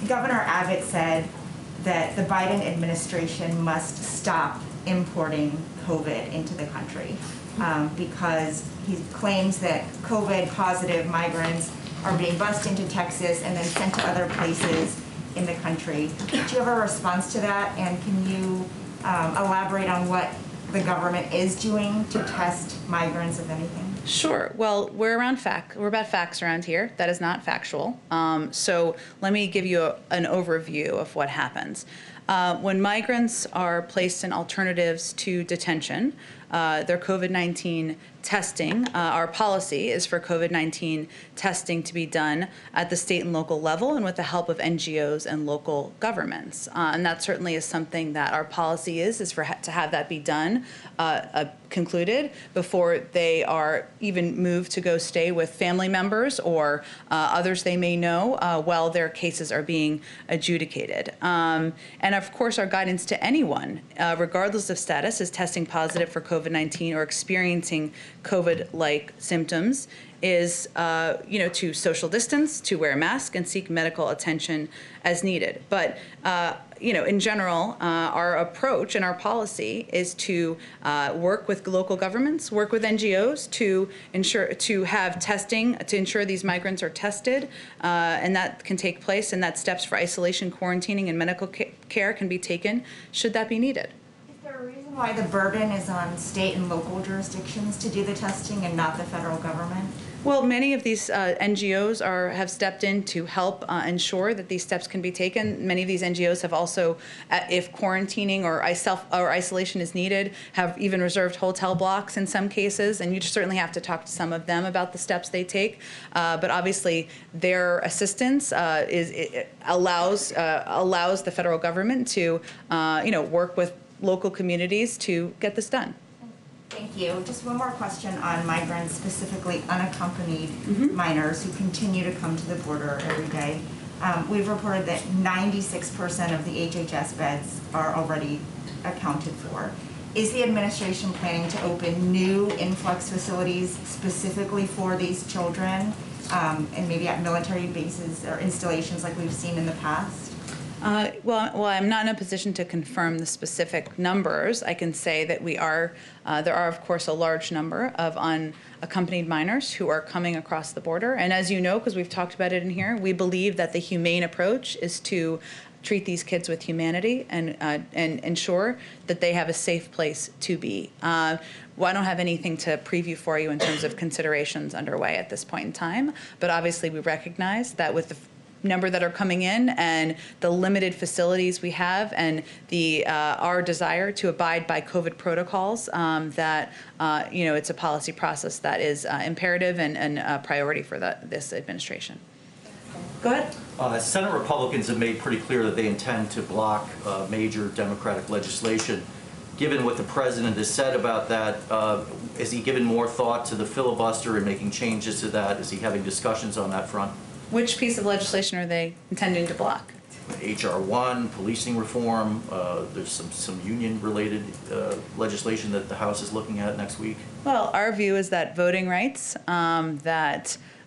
Governor Abbott said that the Biden administration must stop importing COVID into the country because he claims that COVID positive migrants are being bused into Texas and then sent to other places in the country. Do you have a response to that? And can you elaborate on what the government is doing to test migrants, if anything? Sure. Well, we're about facts around here. That is not factual. So let me give you an overview of what happens. When migrants are placed in alternatives to detention, their COVID-19 testing, our policy is for COVID-19 testing to be done at the state and local level and with the help of NGOs and local governments. And that certainly is something that our policy is to have that be done, concluded, before they are even moved to go stay with family members or others they may know while their cases are being adjudicated. And of course, our guidance to anyone, regardless of status, is testing positive for COVID COVID-19 or experiencing COVID-like symptoms is, to social distance, to wear a mask, and seek medical attention as needed. But, in general, our approach and our policy is to work with local governments, work with NGOs to have testing, to ensure these migrants are tested, and that can take place, and that steps for isolation, quarantining, and medical care can be taken should that be needed. Is there a reason why the burden is on state and local jurisdictions to do the testing and not the federal government? Well, many of these NGOs have stepped in to help ensure that these steps can be taken. Many of these NGOs have also, if quarantining or isolation is needed, have even reserved hotel blocks in some cases, and you certainly have to talk to some of them about the steps they take. But obviously, their assistance allows the federal government to, work with local communities to get this done. Thank you. Just one more question on migrants, specifically unaccompanied minors who continue to come to the border every day. We've reported that 96% of the HHS beds are already accounted for. Is the administration planning to open new influx facilities specifically for these children, and maybe at military bases or installations like we've seen in the past? Well, I'm not in a position to confirm the specific numbers. I can say that there are, of course, a large number of unaccompanied minors who are coming across the border. And as you know, because we've talked about it in here, we believe that the humane approach is to treat these kids with humanity and ensure that they have a safe place to be. Well, I don't have anything to preview for you in terms of considerations underway at this point in time, but obviously we recognize that with the number that are coming in and the limited facilities we have and our desire to abide by COVID protocols, that it's a policy process that is imperative and a priority for this administration. Go ahead. Senate Republicans have made pretty clear that they intend to block major Democratic legislation. Given what the president has said about that, has he given more thought to the filibuster and making changes to that? Is he having discussions on that front? Which piece of legislation are they intending to block? H.R. 1, policing reform. There's some union-related legislation that the House is looking at next week. Well, our view is that voting rights,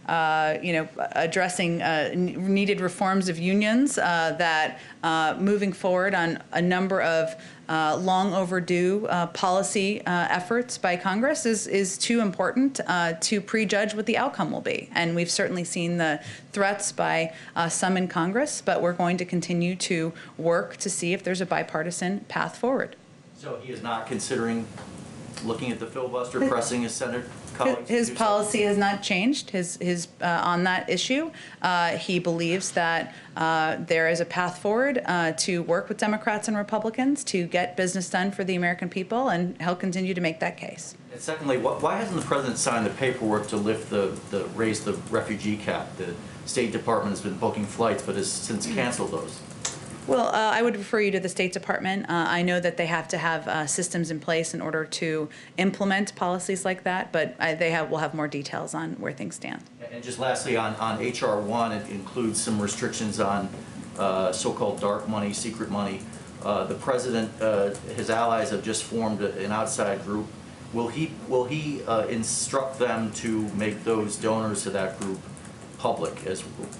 addressing needed reforms of unions, that moving forward on a number of long overdue policy efforts by Congress is too important to prejudge what the outcome will be. And we've certainly seen the threats by some in Congress, but we're going to continue to work to see if there's a bipartisan path forward. So he is not considering looking at the filibuster, pressing his Senate colleagues? His policy has not changed on that issue. He believes that there is a path forward to work with Democrats and Republicans to get business done for the American people, and he'll continue to make that case. And secondly, why hasn't the president signed the paperwork to raise the refugee cap? The State Department has been booking flights, but has since canceled those. Well, I would refer you to the State Department. I know that they have to have systems in place in order to implement policies like that, but will have more details on where things stand. And just lastly, on H.R. 1, it includes some restrictions on so-called dark money, secret money. The president, his allies have just formed an outside group. Will he instruct them to make those donors to that group public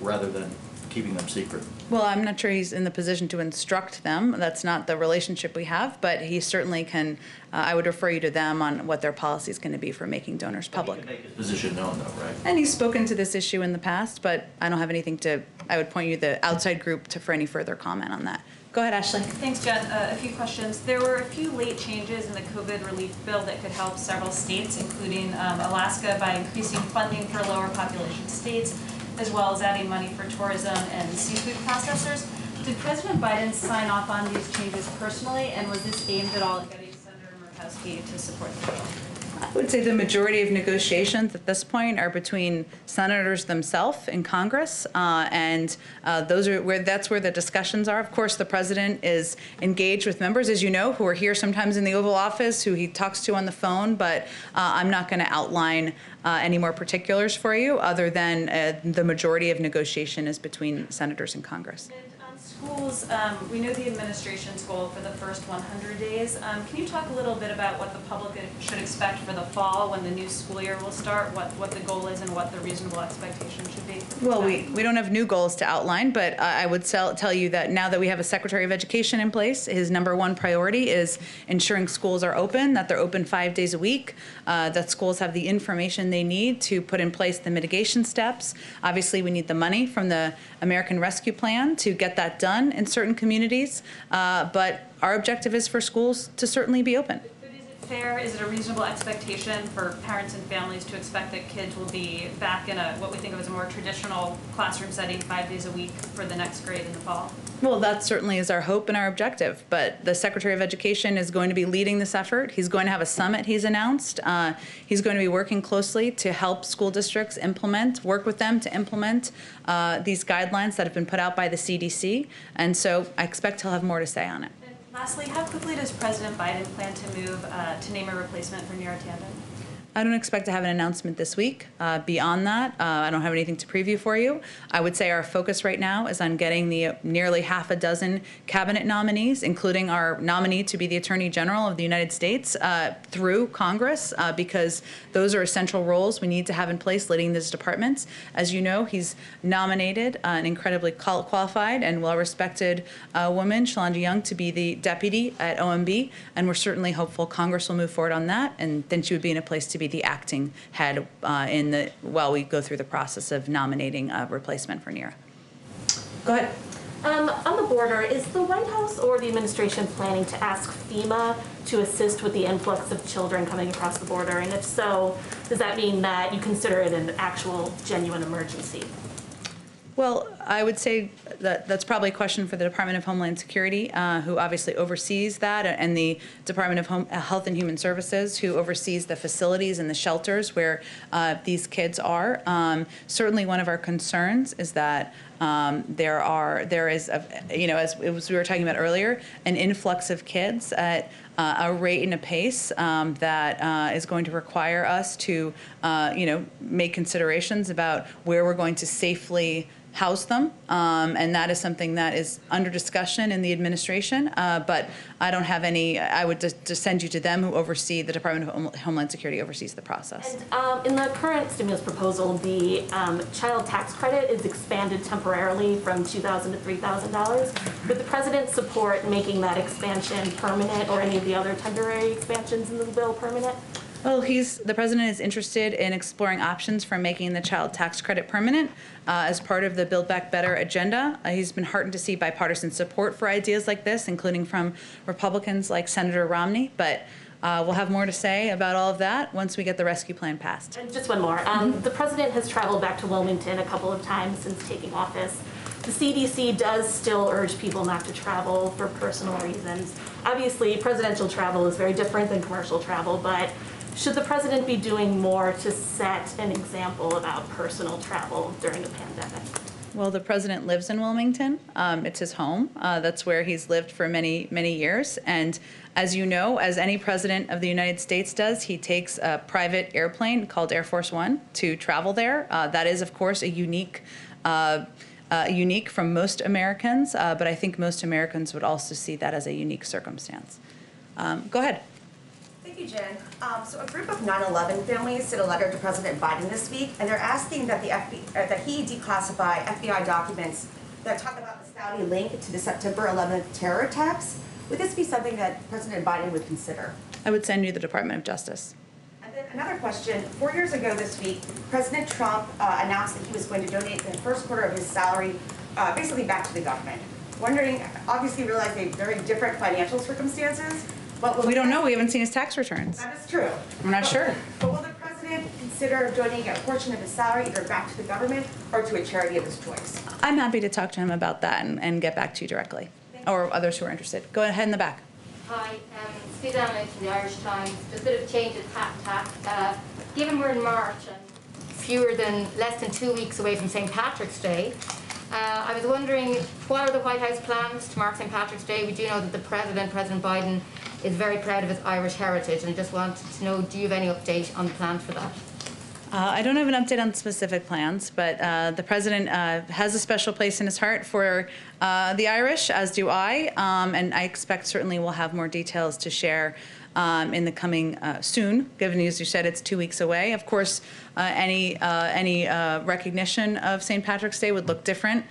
rather than keeping them secret? Well, I'm not sure he's in the position to instruct them. That's not the relationship we have, but he certainly can. I would refer you to them on what their policy is going to be for making donors public. He can make his position known, though, right? And he's spoken to this issue in the past, but I don't have anything I would point you to the outside group for any further comment on that. Go ahead, Ashley. Thanks, Jen. A few questions. There were a few late changes in the COVID relief bill that could help several states, including Alaska, by increasing funding for lower population states, as well as adding money for tourism and seafood processors. Did President Biden sign off on these changes personally, and was this aimed at all at getting Senator Murkowski to support the bill? I would say the majority of negotiations at this point are between senators themselves in Congress, and that's where the discussions are. Of course, the president is engaged with members, as you know, who are here sometimes in the Oval Office, who he talks to on the phone, but I'm not going to outline any more particulars for you other than the majority of negotiation is between senators in Congress. And on Schools, we know the administration's goal for the first 100 days. Can you talk a little bit about what the public should expect for the fall when the new school year will start, what the goal is and what the reasonable expectation should be? Well, we don't have new goals to outline, but I would tell you that now that we have a Secretary of Education in place, his number one priority is ensuring schools are open, that they're open 5 days a week, that schools have the information they need to put in place the mitigation steps. Obviously, we need the money from the American Rescue Plan to get that done in certain communities, but our objective is for schools to certainly be open. But is it fair, is it a reasonable expectation for parents and families to expect that kids will be back in what we think of as a more traditional classroom setting 5 days a week for the next grade in the fall? Well, that certainly is our hope and our objective, but the Secretary of Education is going to be leading this effort. He's going to have a summit he's announced. He's going to be working closely to help school districts work with them to implement these guidelines that have been put out by the CDC, and so I expect he'll have more to say on it. And lastly, how quickly does President Biden plan to move to name a replacement for Neera Tanden? I don't expect to have an announcement this week. Beyond that, I don't have anything to preview for you. I would say our focus right now is on getting the nearly half a dozen cabinet nominees, including our nominee to be the Attorney General of the United States, through Congress, because those are essential roles we need to have in place leading these departments. As you know, he's nominated an incredibly qualified and well-respected woman, Shalanda Young, to be the deputy at OMB, and we're certainly hopeful Congress will move forward on that, and then she would be in a place to be the acting head while we go through the process of nominating a replacement for Neera. Go ahead. On the border, is the White House or the administration planning to ask FEMA to assist with the influx of children coming across the border? And if so, does that mean that you consider it an actual, genuine emergency? Well, I would say that that's probably a question for the Department of Homeland Security, who obviously oversees that, and the Department of Health and Human Services, who oversees the facilities and the shelters where these kids are. Certainly, one of our concerns is that there is, as we were talking about earlier, an influx of kids at a rate and a pace that is going to require us to, make considerations about where we're going to safely house them, and that is something that is under discussion in the administration, but I don't have any. I would just send you to them, who oversee the Department of Homeland Security, oversees the process. And in the current stimulus proposal, the child tax credit is expanded temporarily from $2,000 to $3,000. Would the president support making that expansion permanent, or any of the other temporary expansions in the bill permanent? Well, the president is interested in exploring options for making the child tax credit permanent as part of the Build Back Better agenda. He's been heartened to see bipartisan support for ideas like this, including from Republicans like Senator Romney. But we'll have more to say about all of that once we get the rescue plan passed. And just one more. The president has traveled back to Wilmington a couple of times since taking office. The CDC does still urge people not to travel for personal reasons. Obviously, presidential travel is very different than commercial travel, but should the president be doing more to set an example about personal travel during the pandemic? Well, the president lives in Wilmington. It's his home. That's where he's lived for many, many years. And as you know, as any president of the United States does, he takes a private airplane called Air Force One to travel there. That is, of course, a unique from most Americans, but I think most Americans would also see that as a unique circumstance. Go ahead. Thank you, Jen. So a group of 9/11 families sent a letter to President Biden this week, and they're asking that he declassify FBI documents that talk about the Saudi link to the September 11th terror attacks. Would this be something that President Biden would consider? I would send you the Department of Justice. And then another question. 4 years ago this week, President Trump announced that he was going to donate the first quarter of his salary basically back to the government. Wondering, obviously realizing very different financial circumstances. We don't know. We haven't seen his tax returns. That is true. I'm not sure. But will the president consider donating a portion of his salary either back to the government or to a charity of his choice? I'm happy to talk to him about that and get back to you directly, or others who are interested. Go ahead in the back. Hi, Suzanne from the Irish Times. Just a bit of change of tack. Given we're in March and less than 2 weeks away from St. Patrick's Day, I was wondering, what are the White House plans to mark St. Patrick's Day? We do know that President Biden, is very proud of his Irish heritage, and I just wanted to know, do you have any update on the plans for that? I don't have an update on specific plans, but the president has a special place in his heart for the Irish, as do I, and I expect certainly we'll have more details to share in the coming soon, given as you said it's 2 weeks away. Of course, any recognition of St. Patrick's Day would look different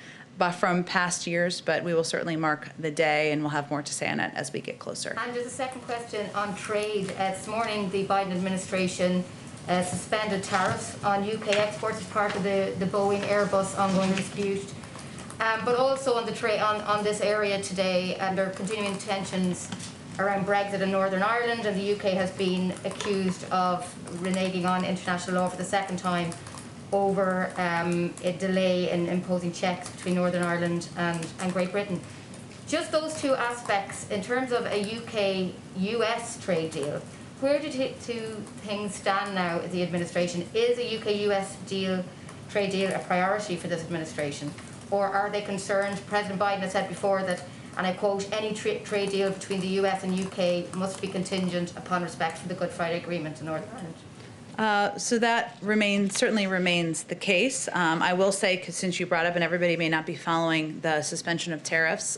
from past years, but we will certainly mark the day and we'll have more to say on it as we get closer. And there's a second question on trade. This morning, the Biden administration suspended tariffs on UK exports as part of the Boeing Airbus ongoing dispute. But also on the on this area today, and there are continuing tensions around Brexit in Northern Ireland, and the UK has been accused of reneging on international law for the second time over a delay in imposing checks between Northern Ireland and Great Britain. Just those two aspects, in terms of a UK-US trade deal, where do two things stand now at the administration? Is a UK-US trade deal a priority for this administration? Or are they concerned? President Biden has said before that, and I quote, any trade deal between the US and UK must be contingent upon respect for the Good Friday Agreement in Northern Ireland. So that certainly remains the case. I will say, 'cause since you brought up, and everybody may not be following the suspension of tariffs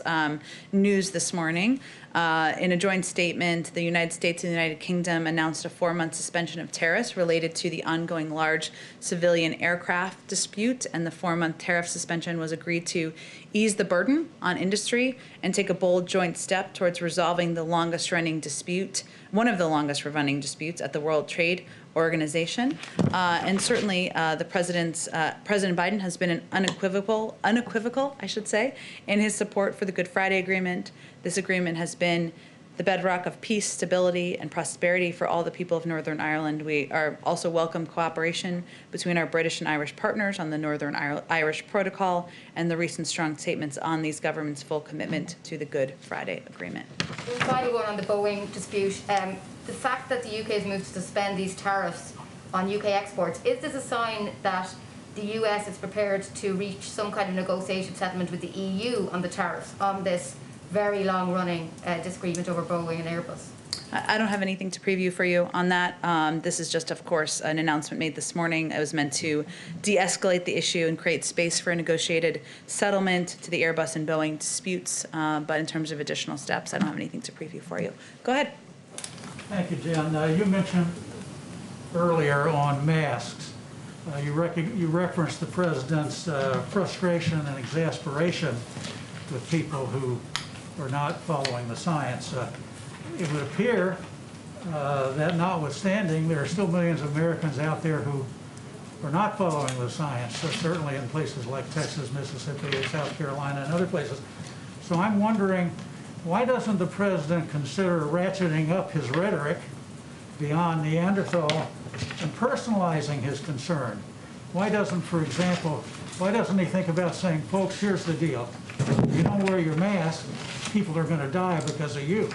news this morning, in a joint statement, the United States and the United Kingdom announced a 4-month suspension of tariffs related to the ongoing large civilian aircraft dispute, and the 4-month tariff suspension was agreed to ease the burden on industry and take a bold joint step towards resolving the longest-running dispute, one of the longest-running disputes at the World Trade Organization. And certainly President Biden has been unequivocal, I should say, in his support for the Good Friday Agreement. This agreement has been the bedrock of peace, stability, and prosperity for all the people of Northern Ireland. We are also welcome cooperation between our British and Irish partners on the Northern Irish Protocol and the recent strong statements on these governments' full commitment to the Good Friday Agreement. One final one on the Boeing dispute. The fact that the UK has moved to suspend these tariffs on UK exports, is this a sign that the US is prepared to reach some kind of negotiated settlement with the EU on the tariffs on this very long-running disagreement over Boeing and Airbus? I don't have anything to preview for you on that. This is just, of course, an announcement made this morning. It was meant to de-escalate the issue and create space for a negotiated settlement to the Airbus and Boeing disputes. But in terms of additional steps, I don't have anything to preview for you. Go ahead. Thank you, Jen. You mentioned earlier on masks. You referenced the president's frustration and exasperation with people who are not following the science. It would appear that notwithstanding, there are still millions of Americans out there who are not following the science, so certainly in places like Texas, Mississippi, South Carolina, and other places. So I'm wondering, why doesn't the president consider ratcheting up his rhetoric beyond Neanderthal and personalizing his concern? Why doesn't, for example, why doesn't he think about saying, folks, here's the deal. If you don't wear your mask, people are going to die because of you.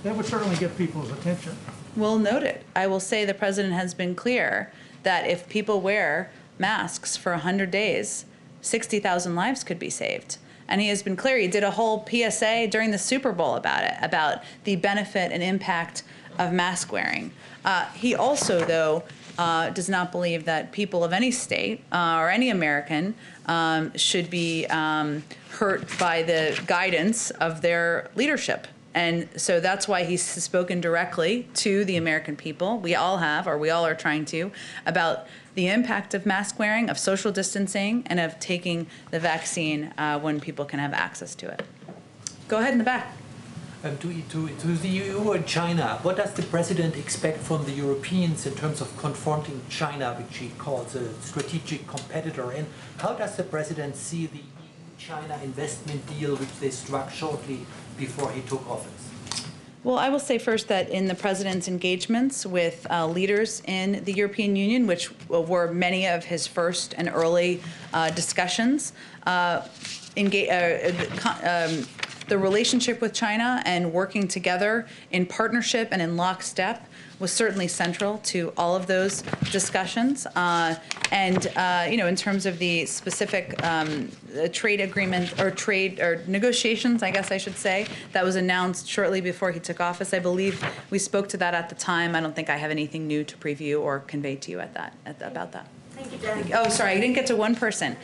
That would certainly get people's attention. Well noted. I will say the president has been clear that if people wear masks for 100 days, 60,000 lives could be saved. And he has been clear. He did a whole PSA during the Super Bowl about it, about the benefit and impact of mask wearing. He also, though, does not believe that people of any state or any American should be hurt by the guidance of their leadership. And so that's why he's spoken directly to the American people. We all have, or we all are trying to, about the impact of mask wearing, of social distancing, and of taking the vaccine when people can have access to it. Go ahead in the back. To the EU and China, what does the president expect from the Europeans in terms of confronting China, which he calls a strategic competitor? And how does the president see the EU-China investment deal which they struck shortly before he took office? Well, I will say first that in the president's engagements with leaders in the European Union, which were many of his first and early discussions, the relationship with China and working together in partnership and in lockstep was certainly central to all of those discussions. In terms of the specific trade agreement or negotiations, I guess I should say, that was announced shortly before he took office. I believe we spoke to that at the time. I don't think I have anything new to preview or convey to you about that. Thank you, Jen. Oh, sorry, I didn't get to one person.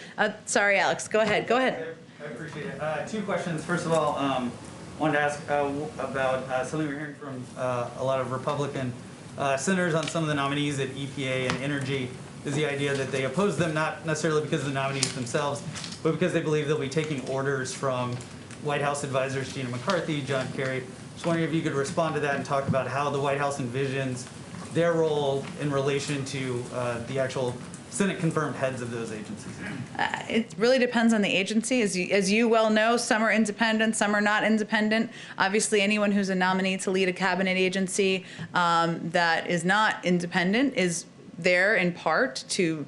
Sorry, Alex, go ahead. I appreciate it. Two questions. First of all, wanted to ask about something we're hearing from a lot of Republican senators on some of the nominees at EPA and energy, is the idea that they oppose them not necessarily because of the nominees themselves, but because they believe they'll be taking orders from White House advisors Gina McCarthy, John Kerry. Just wondering if you could respond to that and talk about how the White House envisions their role in relation to the actual Senate-confirmed heads of those agencies. It really depends on the agency. As you well know, some are independent, some are not independent. Obviously, anyone who's a nominee to lead a cabinet agency that is not independent is there in part to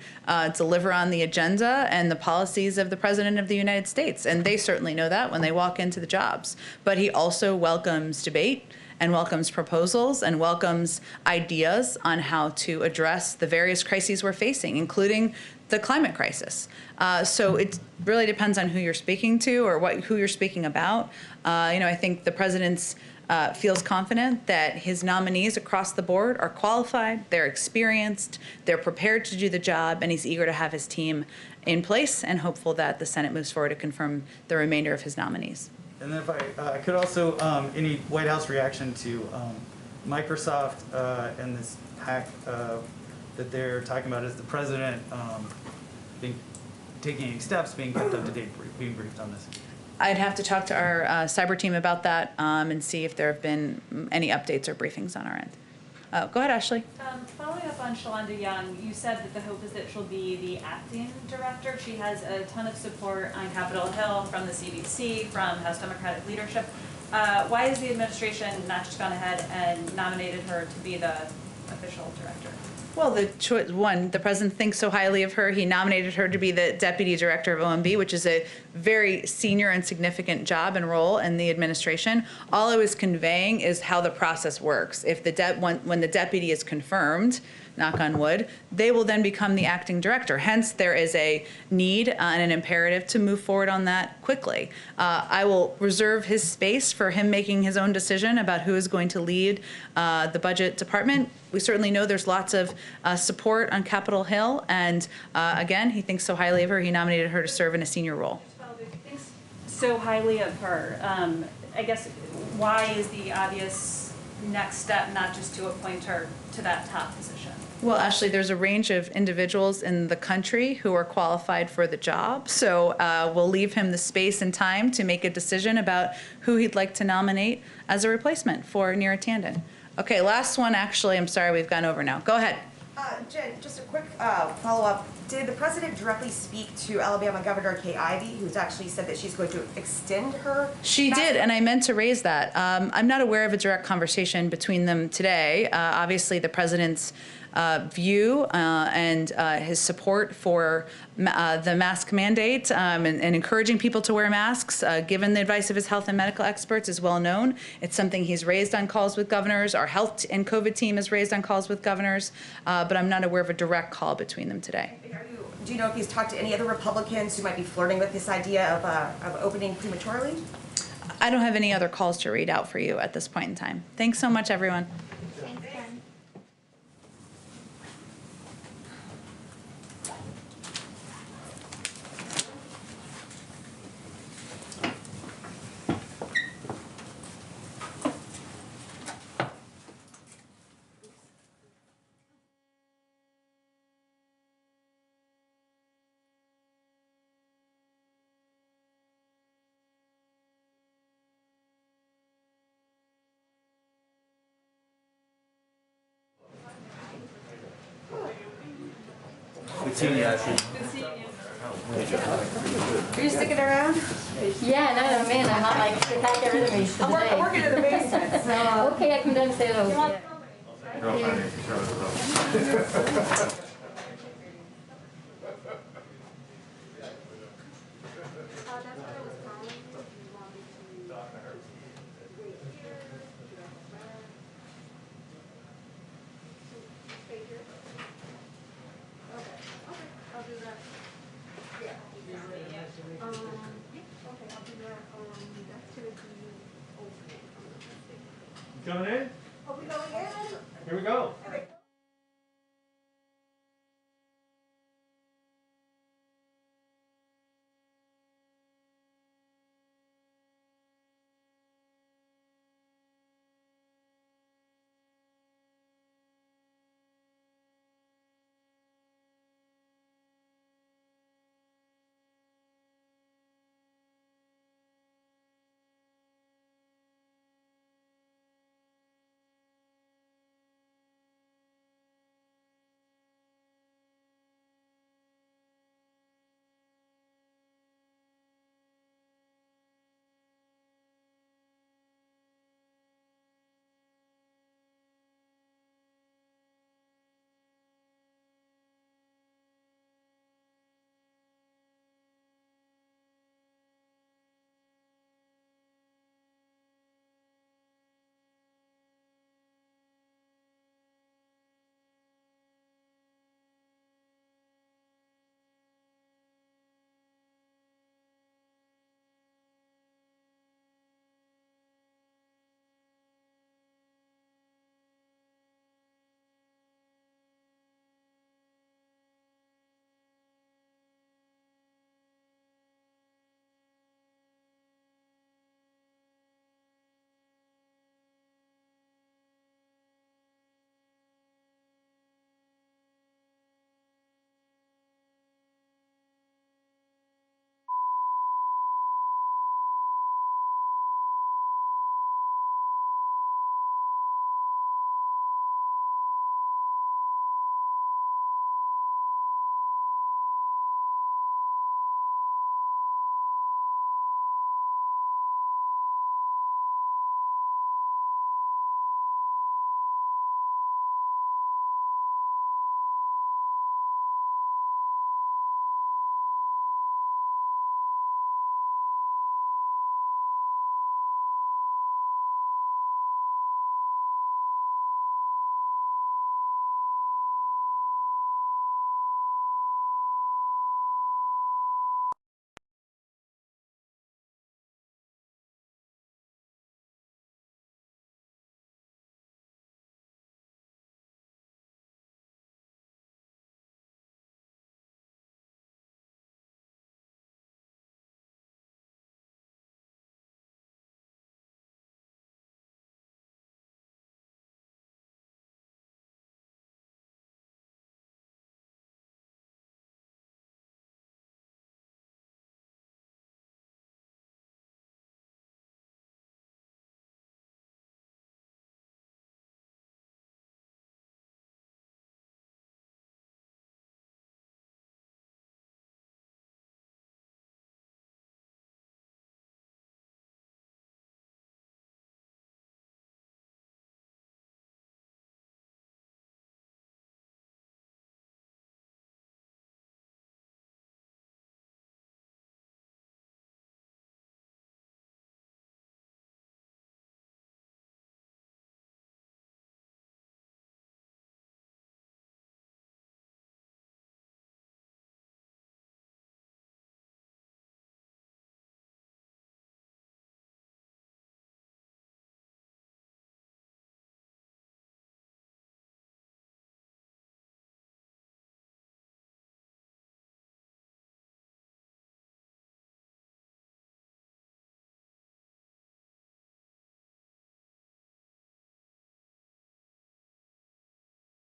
deliver on the agenda and the policies of the President of the United States. And they certainly know that when they walk into the jobs. But he also welcomes debate and welcomes proposals and welcomes ideas on how to address the various crises we're facing, including the climate crisis. So it really depends on who you're speaking to or who you're speaking about. I think the president's feels confident that his nominees across the board are qualified, they're experienced, they're prepared to do the job, and he's eager to have his team in place and hopeful that the Senate moves forward to confirm the remainder of his nominees. And then if I could also, any White House reaction to Microsoft and this hack that they're talking about, is the president taking any steps, being kept up to date, being briefed on this? I'd have to talk to our cyber team about that and see if there have been any updates or briefings on our end. Go ahead, Ashley. Following up on Shalonda Young, you said that the hope is that she'll be the acting director. She has a ton of support on Capitol Hill from the CDC, from House Democratic leadership. Why has the administration not just gone ahead and nominated her to be the official director? Well, the president thinks so highly of her. He nominated her to be the deputy director of OMB, which is a very senior and significant job and role in the administration. All I was conveying is how the process works. If when the deputy is confirmed, knock on wood, they will then become the acting director. Hence, there is a need and an imperative to move forward on that quickly. I will reserve his space for him making his own decision about who is going to lead the budget department. We certainly know there's lots of support on Capitol Hill, and again, he thinks so highly of her, he nominated her to serve in a senior role. He thinks so highly of her. I guess, why is the obvious next step not just to appoint her to that top position? Well, Ashley, there's a range of individuals in the country who are qualified for the job, so we'll leave him the space and time to make a decision about who he'd like to nominate as a replacement for Neera Tanden. Okay, last one, actually. I'm sorry, we've gone over now. Go ahead. Jen, just a quick follow-up. Did the president directly speak to Alabama Governor Kay Ivey, who's actually said that she's going to extend her? She did, and I meant to raise that. I'm not aware of a direct conversation between them today. Obviously, the president's view and his support for the mask mandate and encouraging people to wear masks, given the advice of his health and medical experts, is well known. It's something he's raised on calls with governors. Our health and COVID team has raised on calls with governors, but I'm not aware of a direct call between them today. Do you know if he's talked to any other Republicans who might be flirting with this idea of opening prematurely? I don't have any other calls to read out for you at this point in time. Thanks so much, everyone. Good seeing you, Ashley. Are you sticking around? Yeah, no, man, I'm not like, to get rid of me today. I'm working in the basement, so. Okay, I can then say those. Yeah. Stay here. Okay, I'll do that. Yeah. Okay, I'll do that, that's gonna be open. Coming in? Are we going in? Here we go.